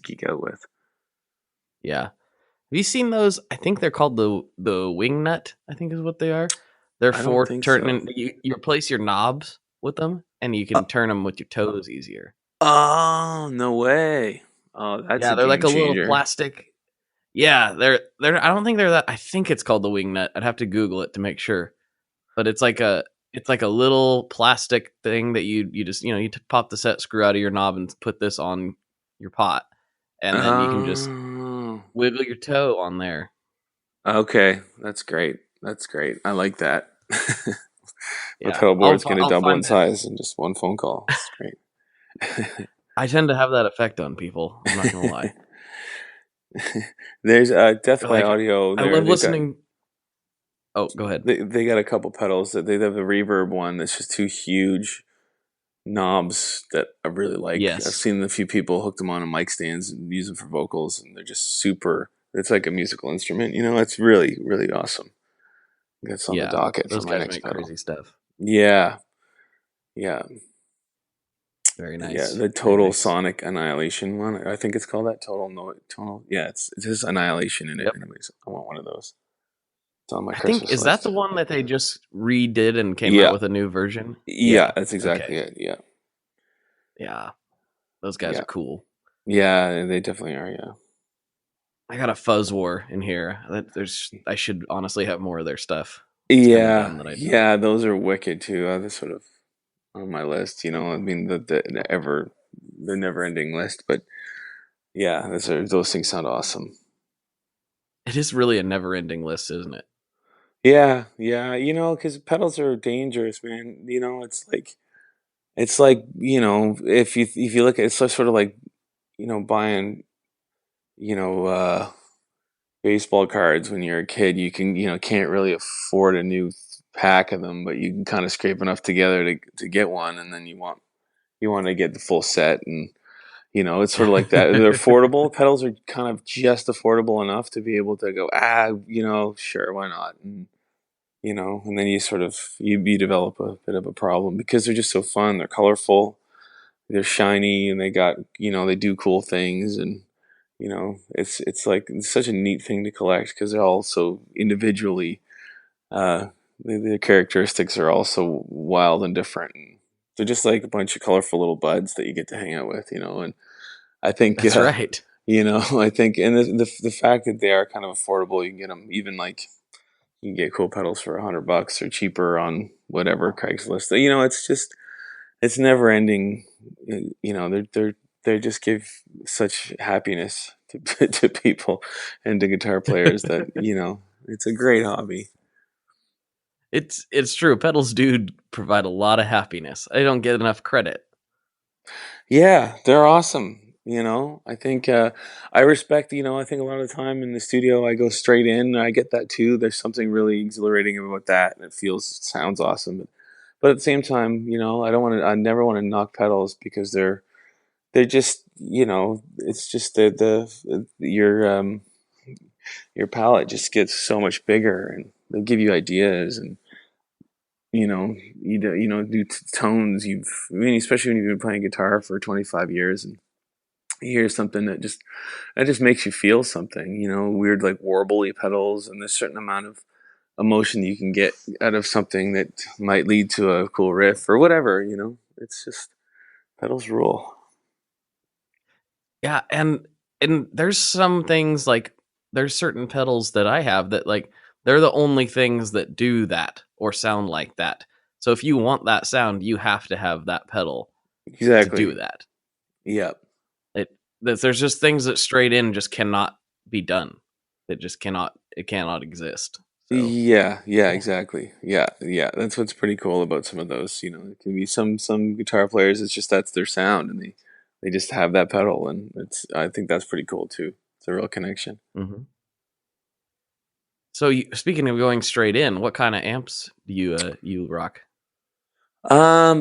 geek out with. Yeah. Have you seen those? I think they're called the wing nut, I think is what they are. They're I don't for think so. turning you replace your knobs with them and you Uh, can turn them with your toes easier. oh, no way! Oh, that's Yeah, a they're like game a little changer. plastic. Yeah, they're I don't think they're that I think it's called the wing nut. I'd have to Google it to make sure. But it's like a little plastic thing that you just pop the set screw out of your knob and put this on your pot, and then you can just Oh, wiggle your toe on there. okay, that's great. That's great. I like that. My Yeah, pedal I'll board's going to I'll double in find it. size in just one phone call. It's great. I tend to have that effect on people. I'm not gonna lie. There's Death by Like Audio. I There, love they've got listening. Oh, go ahead. they got a couple pedals that they have the reverb one that's just two huge knobs that I really like. I've Yes. seen a few people hook them on a mic stands and use them for vocals, and they're just super. It's like a musical instrument. It's really really awesome. That's on the Yeah. docket for Those my guys next make pedal. crazy stuff. Yeah, yeah, Very yeah. nice. The Very Total nice. Sonic Annihilation one. I think it's called that. Total no tonal. Yeah, it has Annihilation in it. Yep. Anyways, I want one of those. It's on my I think Christmas is that the list. one that they just redid and came out Yeah, with a new version? yeah. Yeah. That's exactly Okay. it. Yeah, Yeah. Those guys yeah, are cool. yeah. They definitely are. Yeah. I got a Fuzz War in here. I should honestly have more of their stuff. It's kind of Yeah, dumb that I don't. yeah, those are wicked too. They're sort of on my list, I mean, the never-ending list, but yeah, those things sound awesome. It is really a never-ending list, isn't it? Yeah, yeah, because pedals are dangerous, man. It's like if you look at it's sort of like buying you know uh baseball cards when you're a kid. You can't really afford a new pack of them, but you can kind of scrape enough together to get one, and then you want to get the full set. And it's sort of like that. They're affordable. Pedals are kind of just affordable enough to be able to go, sure, why not? And then you develop a bit of a problem because they're just so fun. They're colorful, they're shiny, and they do cool things. And it's like it's such a neat thing to collect because they're all so individually. Uh, the characteristics are also wild and different. And they're just like a bunch of colorful little buds that you get to hang out with. And I think, That's right. I think, and the fact that they are kind of affordable, you can get them even like you can get cool pedals for $100 or cheaper on whatever Craigslist. It's never ending. They just give such happiness to to people and to guitar players that it's a great hobby. It's true. Pedals do provide a lot of happiness. I don't get enough credit. Yeah, they're awesome. I think I respect. I think a lot of the time in the studio, I go straight in. And I get that too. There's something really exhilarating about that, and sounds awesome. But at the same time, I don't want to. I never want to knock pedals because they're just. It's just your palette just gets so much bigger, and they give you ideas, and do tones. I mean, especially when you've been playing guitar for 25 years, and you hear something that just makes you feel something. Weird like warbly pedals, and there's a certain amount of emotion you can get out of something that might lead to a cool riff or whatever. It's just pedals rule. Yeah, and there's some things like there's certain pedals that I have that like They're the only things that do that or sound like that. So if you want that sound, you have to have that pedal to do Exactly. that. Yep. There's just things that straight in just cannot be done. It cannot exist. So Yeah, yeah. exactly. Yeah. That's what's pretty cool about some of those. It can be some guitar players. It's just that's their sound, and they just have that pedal, and I think that's pretty cool too. It's a real connection. Mm-hmm. So speaking of going straight in, what kind of amps do you rock? My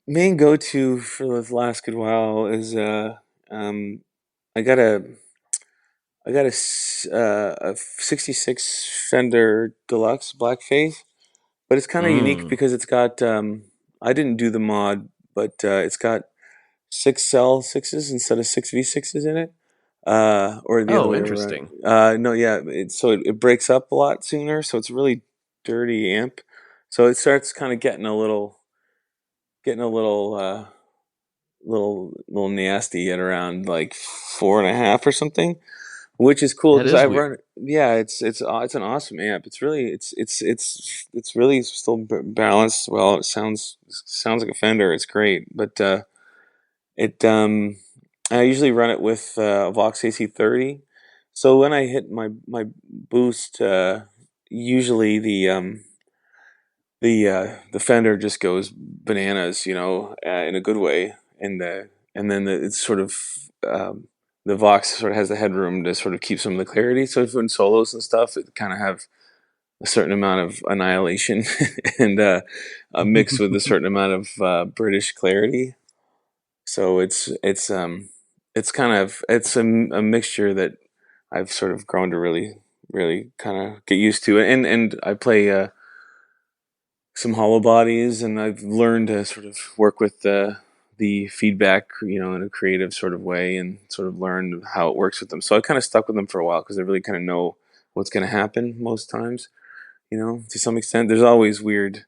main go-to for the last good while is um, I got a 66 Fender Deluxe Blackface, but it's kind of unique Mm. because it's got I didn't do the mod, but it's got 6L6s instead of 6V6s in it, or the other Oh, way around. interesting. No, yeah, it breaks up a lot sooner, so it's a really dirty amp. So it starts kind of getting a little nasty at around like 4.5 or something, which is cool That because is I weird. run. Yeah, it's an awesome amp. It's really it's really still balanced. Well, it sounds like a Fender. It's great, but it I usually run it with a Vox AC30. So when I hit my boost, usually the Fender just goes bananas, in a good way, and then it's sort of the Vox sort of has the headroom to sort of keep some of the clarity. So if in solos and stuff, it kind of have a certain amount of annihilation and mixed with a certain amount of British clarity. So it's a mixture that I've sort of grown to really kind of get used to, and I play some hollow bodies, and I've learned to sort of work with the feedback, in a creative sort of way, and sort of learn how it works with them. So I kind of stuck with them for a while because I really kind of know what's going to happen most times. To some extent, there's always weird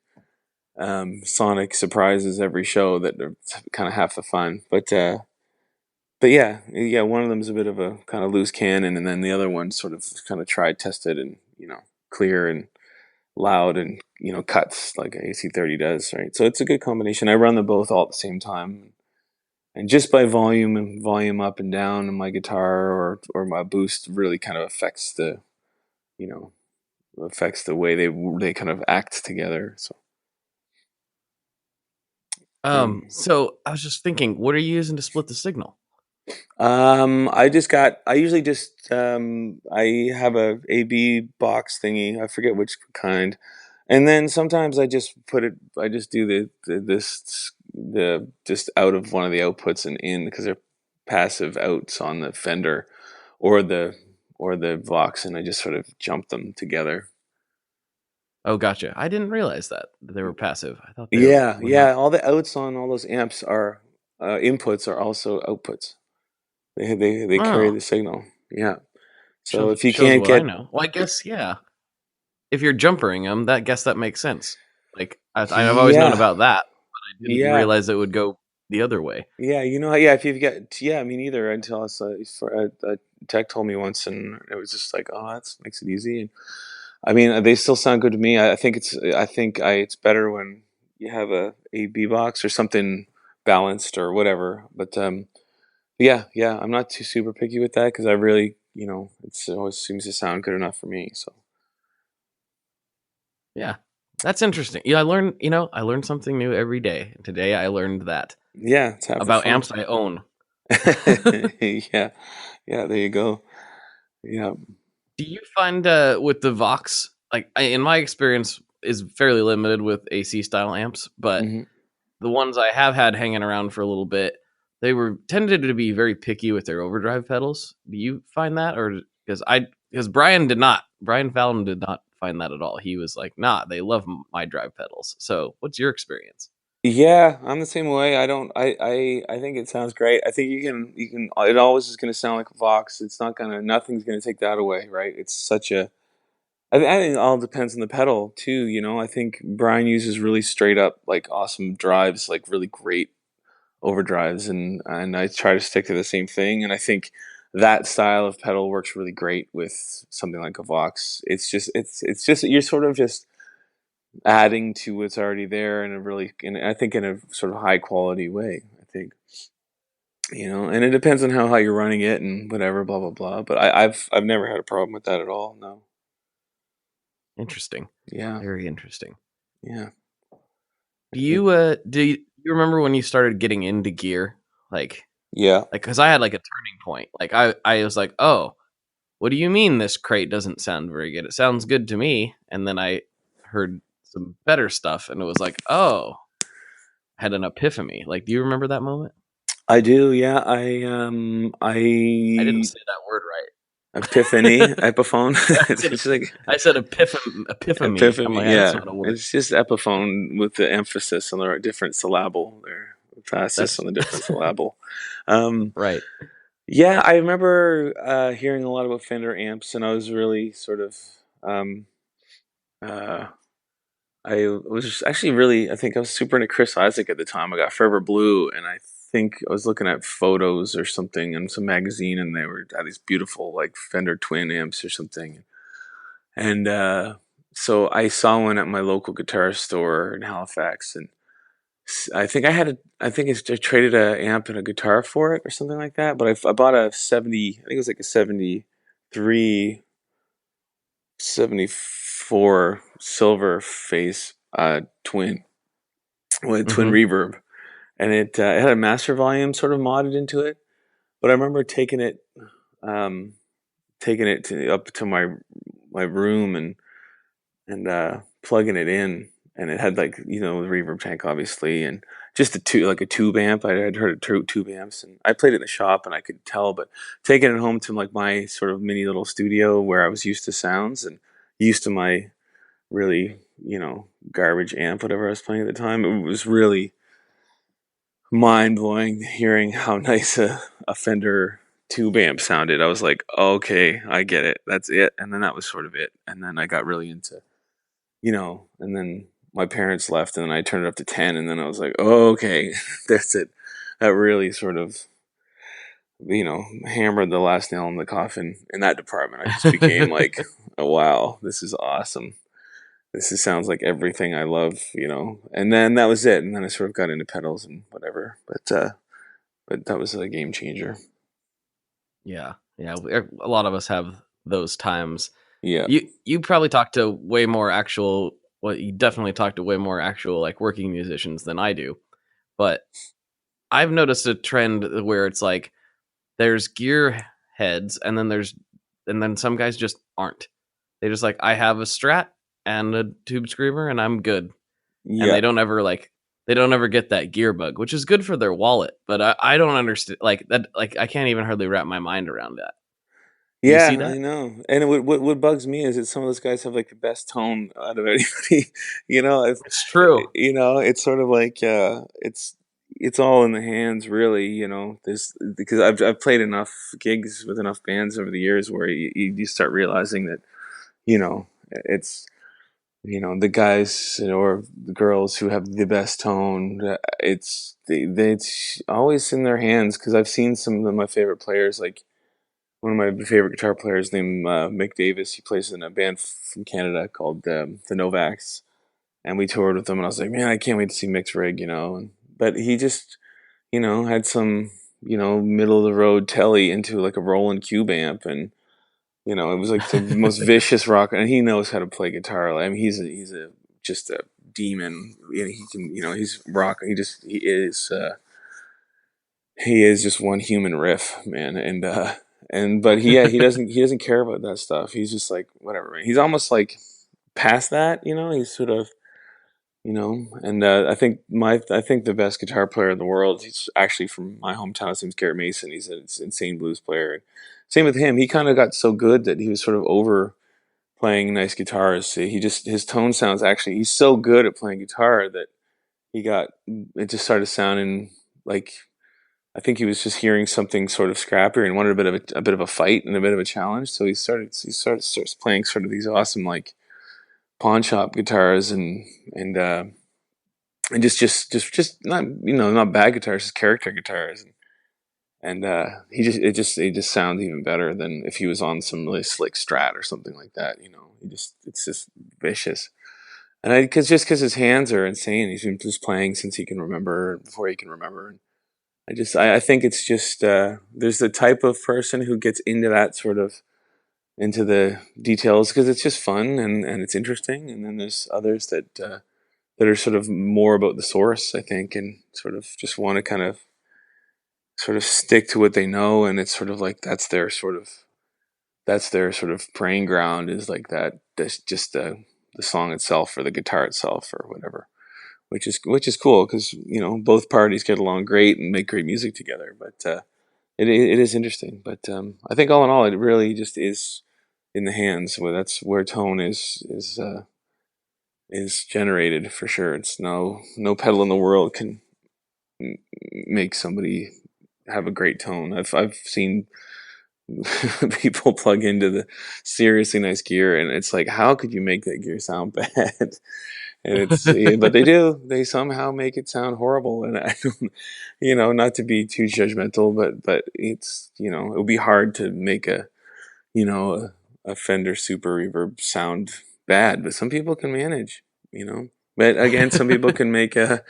sonic surprises every show that are kind of half the fun. But yeah, one of them is a bit of a kind of loose cannon, and then the other one sort of kind of tried, tested, and clear and loud, and cuts like AC30 does, right? So it's a good combination. I run them both all at the same time, and just by volume and volume up and down in my guitar or my boost really kind of you know affects the way they kind of act together. So So I was just thinking, what are you using to split the signal? I usually just I have a AB box thingy. I forget which kind. And then sometimes I just do the just out of one of the outputs and in, because they're passive outs on the Fender or the Vox, and I just sort of jump them together. Oh, gotcha. I didn't realize that they were passive. I thought they Yeah, were not. yeah. All the outs on all those amps are inputs are also outputs. They carry Oh, the signal. Yeah. So shows if you shows can't what I get know. Well, I guess yeah. If you're jumpering them, that makes sense. Like I've always known yeah, about that, but I didn't yeah. realize it would go the other way. Yeah, yeah, if you've got, yeah, me neither until a tech told me once, and it was just like, oh, that makes it easy. And I mean, they still sound good to me. I think it's better when you have a B box or something balanced or whatever. But yeah, I'm not too super picky with that because I really, it always seems to sound good enough for me. So Yeah, that's interesting. Yeah, I learned something new every day. Today I learned that yeah, it's half the about fun. amps I own. Yeah, yeah, there you go. Yeah. Do you find with the Vox, like in my experience, is fairly limited with AC style amps, but Hmm. the ones I have had hanging around for a little bit, they were tended to be very picky with their overdrive pedals. Do you find that, or because Brian Fallon did not find that at all. He was like, nah, they love my drive pedals. So, what's your experience? Yeah, I'm the same way. I don't. I think it sounds great. I think you can. It always is going to sound like a Vox. It's not gonna. Nothing's going to take that away, right? It's such a. I think it all depends on the pedal too. I think Brian uses really straight up, like awesome drives, like really great overdrives, and I try to stick to the same thing. And I think that style of pedal works really great with something like a Vox. It's just you're sort of just adding to what's already there I think in a sort of high quality way. I think, and it depends on how you're running it and whatever, blah blah blah. But I've never had a problem with that at all. No. Interesting. Yeah. Very interesting. Yeah. Do you remember when you started getting into gear? Yeah. Because I had like a turning point. Like I was like, oh, what do you mean this crate doesn't sound very good? It sounds good to me. And then I heard some better stuff, and it was like, oh, I had an epiphany. Like, do you remember that moment? I do. Yeah. I didn't say that word right. Epiphany, epiphone. It's just like I said epiphany. I'm like, yeah. that's not a word. It's just epiphone with the emphasis on the different syllable. There, emphasis on the different syllable. Right. Yeah, I remember hearing a lot about Fender amps, and I was really sort of. Uh, I was actually really. I think I was super into Chris Isaac at the time. I got Forever Blue, and I think I was looking at photos or something in some magazine, and they had these beautiful like Fender twin amps or something. And so I saw one at my local guitar store in Halifax, and I think I traded a amp and a guitar for it or something like that. But I bought a 70, I think it was like a 73, 74 silver face twin with twin reverb, and it had a master volume sort of modded into it. But I remember um, taking it up to my room and plugging it in, and it had like the reverb tank obviously, and just a tube amp. I'd heard of tube amps, and I played it in the shop, and I could tell. But taking it home to like my sort of mini little studio where I was used to sounds and used to my really garbage amp, whatever I was playing at the time, it was really mind blowing hearing how nice a Fender tube amp sounded. I was like, okay, I get it. That's it. And then that was sort of it. And then I got really into and then my parents left, and then I turned it up to 10, and then I was like, oh, okay, that's it. That really sort of, hammered the last nail in the coffin in that department. I just became like, oh, wow, this is awesome. Sounds like everything I love, and then that was it. And then I sort of got into pedals and whatever, but that was a game changer. Yeah. A lot of us have those times. Yeah. You probably talk to way more you definitely talk to way more actual like working musicians than I do. But I've noticed a trend where it's like there's gear heads, and then some guys just aren't. They just like, I have a Strat and a tube screamer and I'm good. Yeah. And they don't ever get that gear bug, which is good for their wallet, but I don't understand like that. Like, I can't even hardly wrap my mind around that. Yeah, see that? I know. And what bugs me is that some of those guys have like the best tone out of anybody. It's true. It's sort of like it's all in the hands, really. Because I've played enough gigs with enough bands over the years where you start realizing that it's the guys or the girls who have the best tone. It's always in their hands, because I've seen some of my favorite players, like one of my favorite guitar players named Mick Davis. He plays in a band from Canada called the Novaks, and we toured with them. And I was like, man, I can't wait to see Mick's rig, But he just, had some, middle of the road telly into like a Roland Cube amp, and it was like the most vicious rock. And he knows how to play guitar. I mean, he's just a demon. He can, he's rock. He is just one human riff, man. But he doesn't care about that stuff. He's just like, whatever. He's almost like past that, He's sort of, And I think the best guitar player in the world, he's actually from my hometown. His name's Garrett Mason. He's an insane blues player. And same with him. He kind of got so good that he was sort of over playing nice guitars. His tone sounds, actually, he's so good at playing guitar that it just started sounding like, I think he was just hearing something sort of scrappier and wanted a bit of a fight and a bit of a challenge. So he starts playing sort of these awesome like pawn shop guitars and just not not bad guitars, just character guitars. and it just sounds even better than if he was on some really slick Strat or something like that. It's just vicious. And because his hands are insane. He's been just playing since he can remember, before he can remember. And I think it's just there's the type of person who gets into that sort of into the details because it's just fun and it's interesting. And then there's others that are sort of more about the source, I think, and sort of just want to kind of sort of stick to what they know, and it's sort of like that's their sort of praying ground, is like that's just the song itself or the guitar itself or whatever, which is cool because both parties get along great and make great music together. But it is interesting. But I think all in all, it really just is in the hands where that's where tone is generated for sure. It's no pedal in the world can make somebody have a great tone. I've seen people plug into the seriously nice gear, and it's like, how could you make that gear sound bad? And but they do. They somehow make it sound horrible, and I don't, not to be too judgmental, but it's it would be hard to make a Fender Super Reverb sound bad, but some people can manage, But again, some people can make a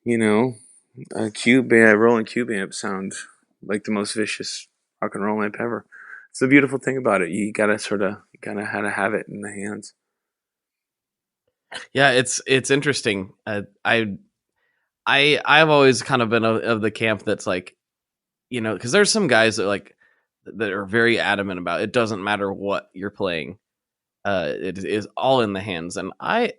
rolling cube amp sound like the most vicious rock and roll amp ever. It's the beautiful thing about it. You gotta have it in the hands. Yeah, it's interesting. I've always kind of been of the camp that's like, because there's some guys that are very adamant about it doesn't matter what you're playing, it is all in the hands, and I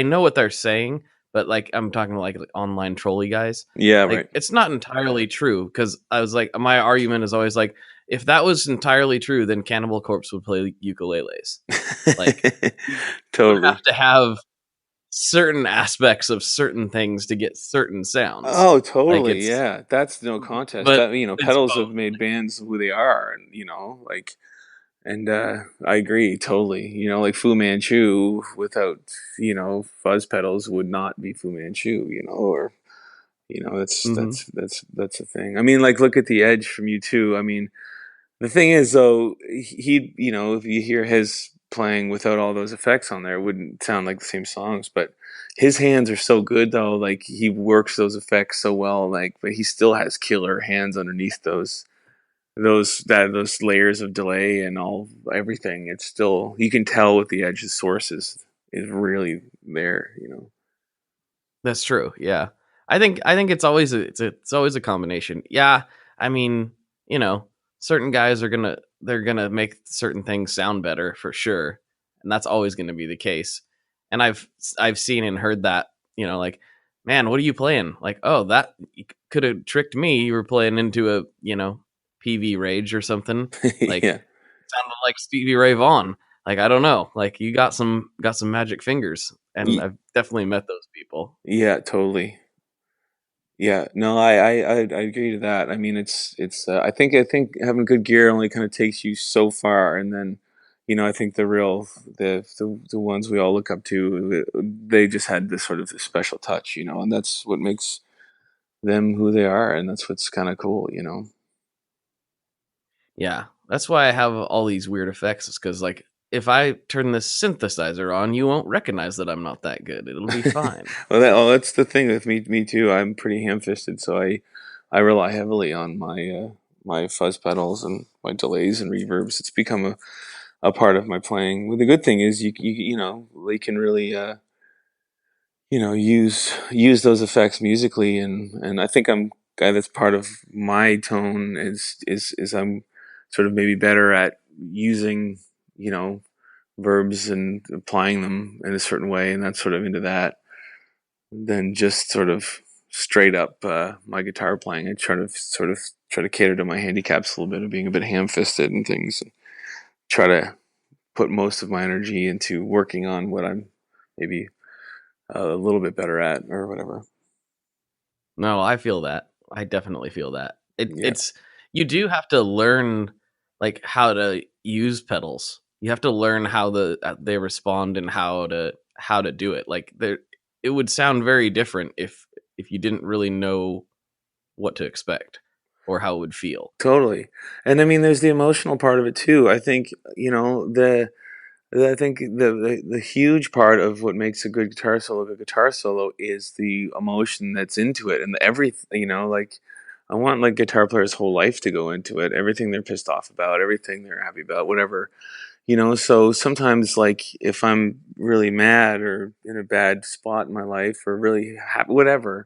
know what they're saying, but like I'm talking like online trolley guys. Yeah, like, right. It's not entirely true, because I was like, my argument is always like, if that was entirely true, then Cannibal Corpse would play ukuleles. Like, totally. you have to have certain aspects of certain things to get certain sounds. Oh, totally. Yeah, that's no contest. But pedals have made bands who they are, and and I agree totally. Like Fu Manchu without fuzz pedals would not be Fu Manchu. Or that's a thing. I mean, like, look at the Edge from U2. I mean, the thing is, though, he if you hear his playing without all those effects on there, it wouldn't sound like the same songs. But his hands are so good, though. Like, he works those effects so well. Like, but he still has killer hands underneath those layers of delay and everything. It's still, you can tell with the Edge's source is really there. That's true. Yeah, I think it's always a combination. Yeah, I mean, certain guys they're gonna make certain things sound better for sure, and that's always going to be the case. And I've seen and heard that, like, man, what are you playing? Like, oh, that could have tricked me. You were playing into a PV Rage or something. Like, Yeah. Sounded like Stevie Ray Vaughan. Like, I don't know. Like, you got some magic fingers, and I've definitely met those people. Yeah, totally. Yeah, no, I agree to that. I mean, it's I think having good gear only kind of takes you so far, and then I think the ones we all look up to, they just had this sort of special touch, and that's what makes them who they are, and that's what's kind of cool. Yeah, that's why I have all these weird effects. It's because, like, if I turn this synthesizer on, you won't recognize that I'm not that good. It'll be fine. Well, that's the thing with me too. I'm pretty ham-fisted, so I rely heavily on my fuzz pedals and my delays and reverbs. It's become a part of my playing. Well, the good thing is they can really use those effects musically, and I think I'm guy that's part of my tone is I'm sort of maybe better at using verbs and applying them in a certain way, and that's sort of into that, than just sort of straight up my guitar playing. I try to cater to my handicaps a little bit of being a bit ham-fisted and things, and try to put most of my energy into working on what I'm maybe a little bit better at or whatever. No, I feel that. I definitely feel that. It's you do have to learn, like, how to use pedals. You have to learn how they respond and how to do it. Like, it would sound very different if you didn't really know what to expect. or how it would feel. Totally. And I mean, there's the emotional part of it too. I think, I think the huge part of what makes a good guitar solo is the emotion that's into it, and like I want like guitar players' whole life to go into it, everything they're pissed off about, everything they're happy about, whatever. So sometimes, like, if I'm really mad or in a bad spot in my life or really happy, whatever,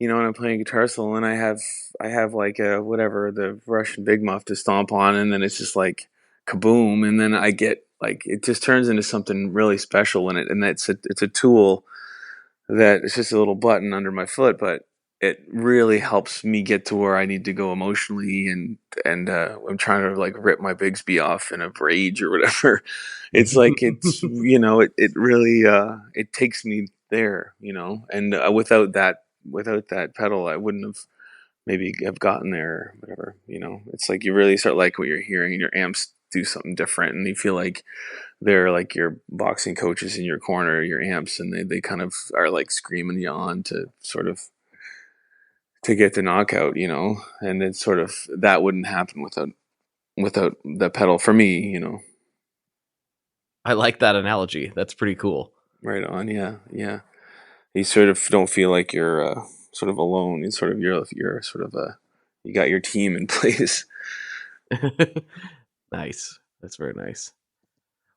and I'm playing guitar solo and I have like a whatever, the Russian Big Muff to stomp on, and then it's just like kaboom, and then I get like it just turns into something really special in it, and it's a tool that it's just a little button under my foot, but it really helps me get to where I need to go emotionally, and I'm trying to like rip my Bigsby off in a rage or whatever. It's like it really it takes me there, and without that pedal I wouldn't have maybe have gotten there or whatever. It's like you really start like what you're hearing, and your amps do something different, and you feel like they're like your boxing coaches in your corner, your amps, and they kind of are like screaming you on to sort of to get the knockout, and it's sort of that wouldn't happen without the pedal for me. I like that analogy. That's pretty cool. Right on. Yeah. You sort of don't feel like you're sort of alone. It's sort of you're sort of you got your team in place. Nice. That's very nice.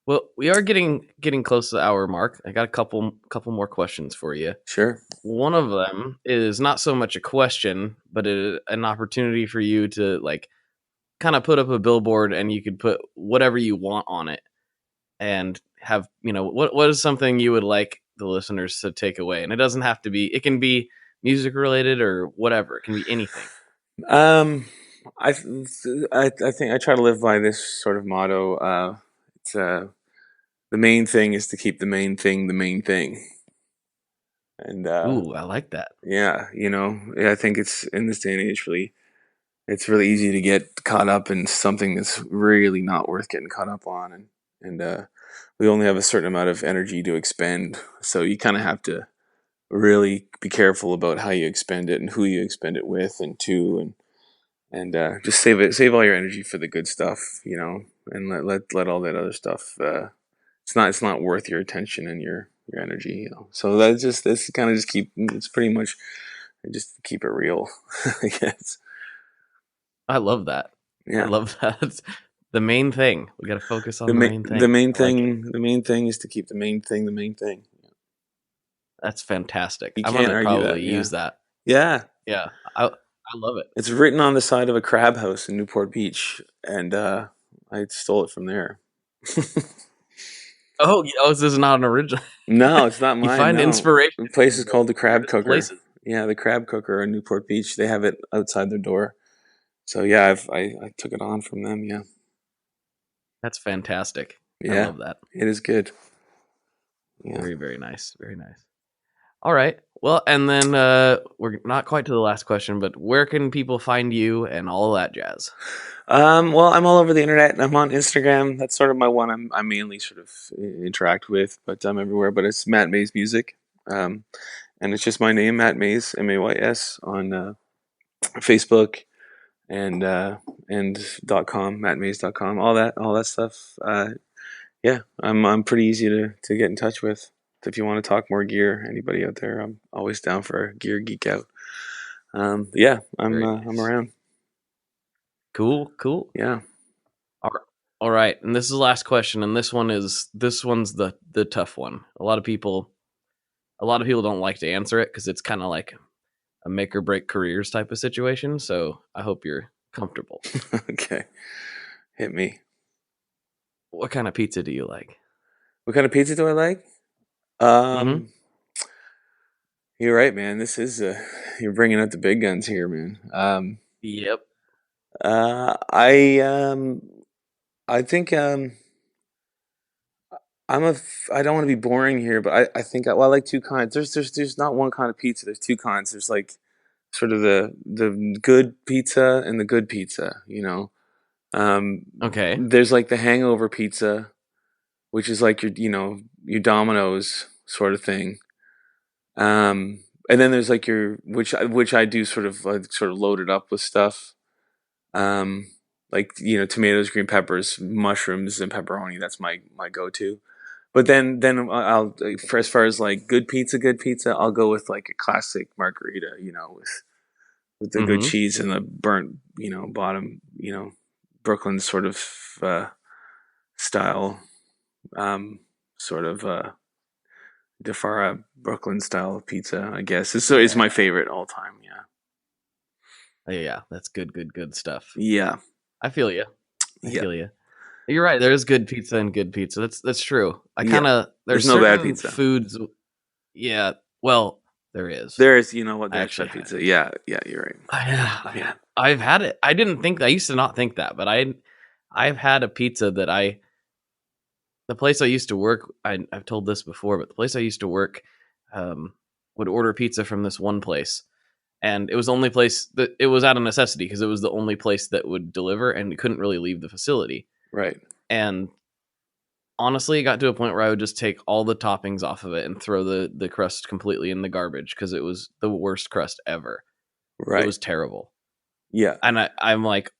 Well, we are getting close to the hour mark. I got a couple more questions for you. Sure. One of them is not so much a question, but an opportunity for you to like kind of put up a billboard, and you could put whatever you want on it, and have what is something you would like the listeners to take away. And it doesn't have to be. It can be music related or whatever. It can be anything. I think I try to live by this sort of motto. It's the main thing is to keep the main thing the main thing. And Ooh, I like that. yeah, I think it's in this day and age it's really easy to get caught up in something that's really not worth getting caught up on, and we only have a certain amount of energy to expend, so you kind of have to really be careful about how you expend it and who you expend it with and to, and just save all your energy for the good stuff, and let all that other stuff. It's not worth your attention and your energy, So that's kind of it's pretty much just keep it real, I guess. I love that. Yeah. I love that. The main thing. We got to focus on the main thing. The main I thing. like The main thing is to keep the main thing the main thing. That's fantastic. You I'm can't gonna argue probably that. Yeah. use that. Yeah. Yeah, I love it. It's written on the side of a crab house in Newport Beach, and I stole it from there. Oh, this is not an original. No, it's not mine. You find no. inspiration. The place is called the Crab Cooker. Places. Yeah, the Crab Cooker in Newport Beach. They have it outside their door. So yeah, I took it on from them. Yeah. That's fantastic. Yeah. I love that. It is good. Yeah. Very, very nice. Very nice. All right. Well, and then we're not quite to the last question, but where can people find you and all of that jazz? Well, I'm all over the internet. I'm on Instagram. That's sort of my one I mainly sort of interact with, but I'm everywhere. But it's Matt Mays Music, and it's just my name, Matt Mays, Mays, on Facebook and .com, mattmays.com, all that stuff. Yeah, I'm pretty easy to get in touch with. If you want to talk more gear, anybody out there, I'm always down for a gear geek out. Yeah, I'm around. Cool. Yeah. All right. And this is the last question, and this one's the tough one. A lot of people don't like to answer it because it's kind of like a make or break careers type of situation. So I hope you're comfortable. Okay. Hit me. What kind of pizza do you like? What kind of pizza do I like? You're right, man. This is you're bringing out the big guns here, man. Yep. I think I don't want to be boring here, but I think I like two kinds. There's not one kind of pizza. There's two kinds. There's like sort of the good pizza and the good pizza. Okay. There's like the hangover pizza, which is like your Domino's sort of thing. And then there's like which I do sort of loaded up with stuff. Like, tomatoes, green peppers, mushrooms, and pepperoni. That's my go-to. But then I'll, for as far as like good pizza, I'll go with like a classic margarita, with the good Mm-hmm. cheese and the burnt, bottom, Brooklyn sort of style, sort of DeFara Brooklyn style pizza, I guess. It's my favorite all time. Yeah, that's good stuff. Yeah. I feel you. I Yeah. feel you. You're right. There is good pizza and good pizza. That's true. There's There's no bad certain pizza. foods. Yeah. Well, there is. There is, I there's actually bad pizza. Yeah, you're right. Yeah. I've had it. I used to not think that, but I've had a pizza that the place I used to work, I've told this before, but the place I used to work would order pizza from this one place. And it was the only place that it was out of necessity because it was the only place that would deliver and couldn't really leave the facility. Right. And honestly, it got to a point where I would just take all the toppings off of it and throw the crust completely in the garbage because it was the worst crust ever. Right. It was terrible. Yeah. And I'm like,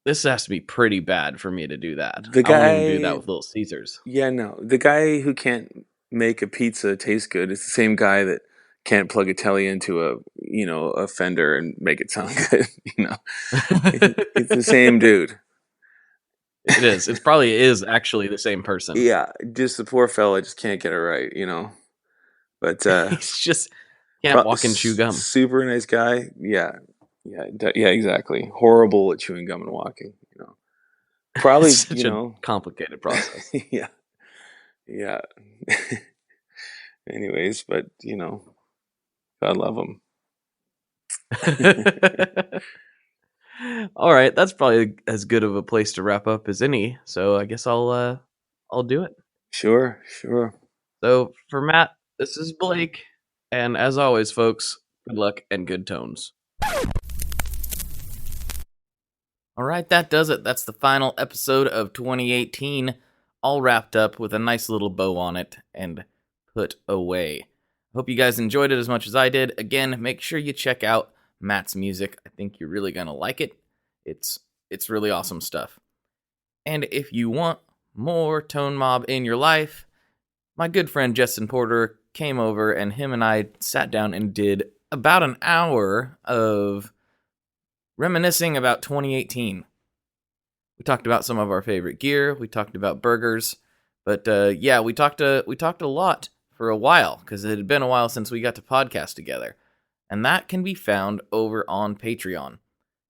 this has to be pretty bad for me to do that. The I won't even guy- do that with Little Caesars. Yeah, no. The guy who can't make a pizza taste good is the same guy that can't plug a telly into a Fender and make it sound good. It's the same dude. It is. It probably is actually the same person. Yeah, just the poor fella just can't get it right. But He's just can't walk and chew gum. Super nice guy. Yeah, exactly. Horrible at chewing gum and walking. Probably It's such a complicated process. yeah. Anyways, but God love him. All right, that's probably as good of a place to wrap up as any. So I guess I'll do it. Sure. So for Matt, this is Blake, and as always, folks, good luck and good tones. All right, that does it. That's the final episode of 2018, all wrapped up with a nice little bow on it and put away. Hope you guys enjoyed it as much as I did. Again, make sure you check out Matt's music. I think you're really going to like it. It's really awesome stuff. And if you want more Tone Mob in your life, my good friend Justin Porter came over and him and I sat down and did about an hour of reminiscing about 2018. We talked about some of our favorite gear. We talked about burgers. But we talked a lot for a while because it had been a while since we got to podcast together. And that can be found over on Patreon.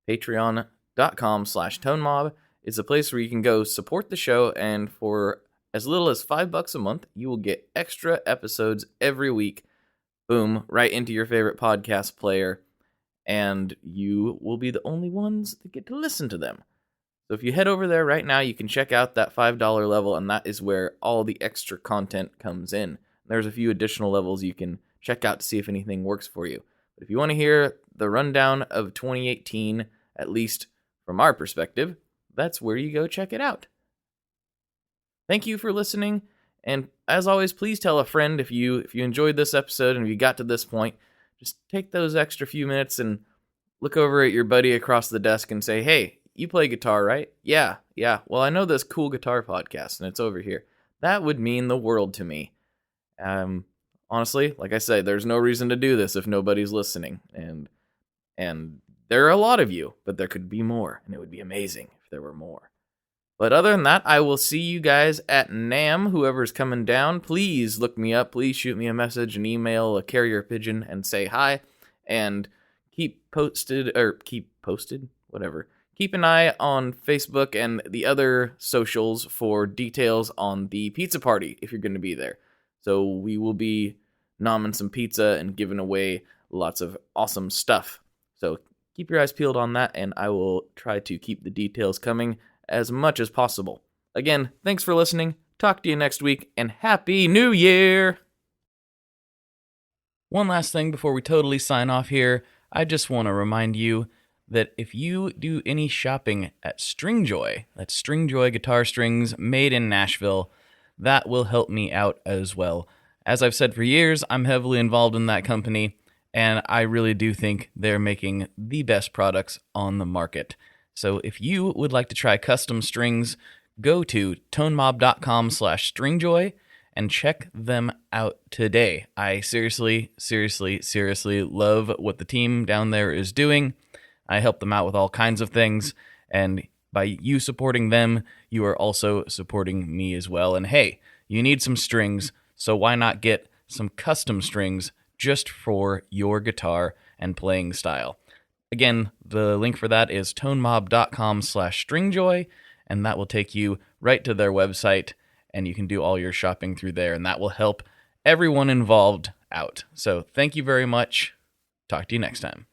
Patreon.com/ToneMob is a place where you can go support the show, and for as little as $5 a month, you will get extra episodes every week. Boom, right into your favorite podcast player, and you will be the only ones that get to listen to them. So if you head over there right now, you can check out that $5 level, and that is where all the extra content comes in. There's a few additional levels you can check out to see if anything works for you. But if you want to hear the rundown of 2018, at least from our perspective, that's where you go check it out. Thank you for listening, and as always, please tell a friend if you enjoyed this episode and if you got to this point. Just take those extra few minutes and look over at your buddy across the desk and say, hey, you play guitar, right? Yeah. Well, I know this cool guitar podcast, and it's over here. That would mean the world to me. Honestly, like I say, there's no reason to do this if nobody's listening, and there are a lot of you, but there could be more, and it would be amazing if there were more. But other than that, I will see you guys at NAMM, whoever's coming down. Please look me up. Please shoot me a message, an email, a carrier pigeon, and say hi. And keep posted, whatever. Keep an eye on Facebook and the other socials for details on the pizza party if you're going to be there. So we will be nomming some pizza and giving away lots of awesome stuff. So keep your eyes peeled on that, and I will try to keep the details coming as much as possible. Again, thanks for listening. Talk to you next week, and Happy New Year! One last thing before we totally sign off here, I just want to remind you that if you do any shopping at Stringjoy, that's Stringjoy guitar strings made in Nashville, that will help me out as well. As I've said for years, I'm heavily involved in that company, and I really do think they're making the best products on the market. So if you would like to try custom strings, go to tonemob.com/stringjoy and check them out today. I seriously love what the team down there is doing. I help them out with all kinds of things, and by you supporting them, you are also supporting me as well. And hey, you need some strings, so why not get some custom strings just for your guitar and playing style? Again, the link for that is tonemob.com/stringjoy, and that will take you right to their website, and you can do all your shopping through there, and that will help everyone involved out. So thank you very much. Talk to you next time.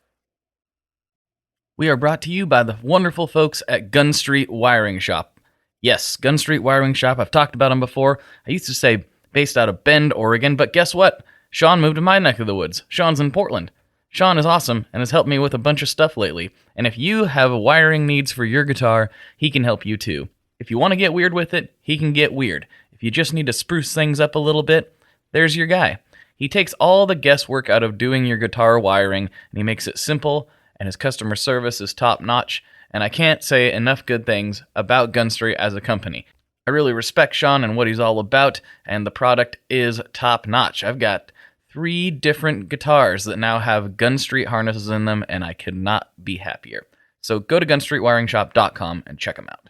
We are brought to you by the wonderful folks at Gun Street Wiring Shop. Yes, Gun Street Wiring Shop. I've talked about them before. I used to say based out of Bend, Oregon, but guess what? Sean moved to my neck of the woods. Sean's in Portland. Sean is awesome and has helped me with a bunch of stuff lately. And if you have wiring needs for your guitar, he can help you too. If you want to get weird with it, he can get weird. If you just need to spruce things up a little bit, there's your guy. He takes all the guesswork out of doing your guitar wiring, and he makes it simple, and his customer service is top-notch, and I can't say enough good things about Gun Street as a company. I really respect Sean and what he's all about, and the product is top-notch. I've got 3 different guitars that now have Gun Street harnesses in them, and I could not be happier. So go to gunstreetwiringshop.com and check them out.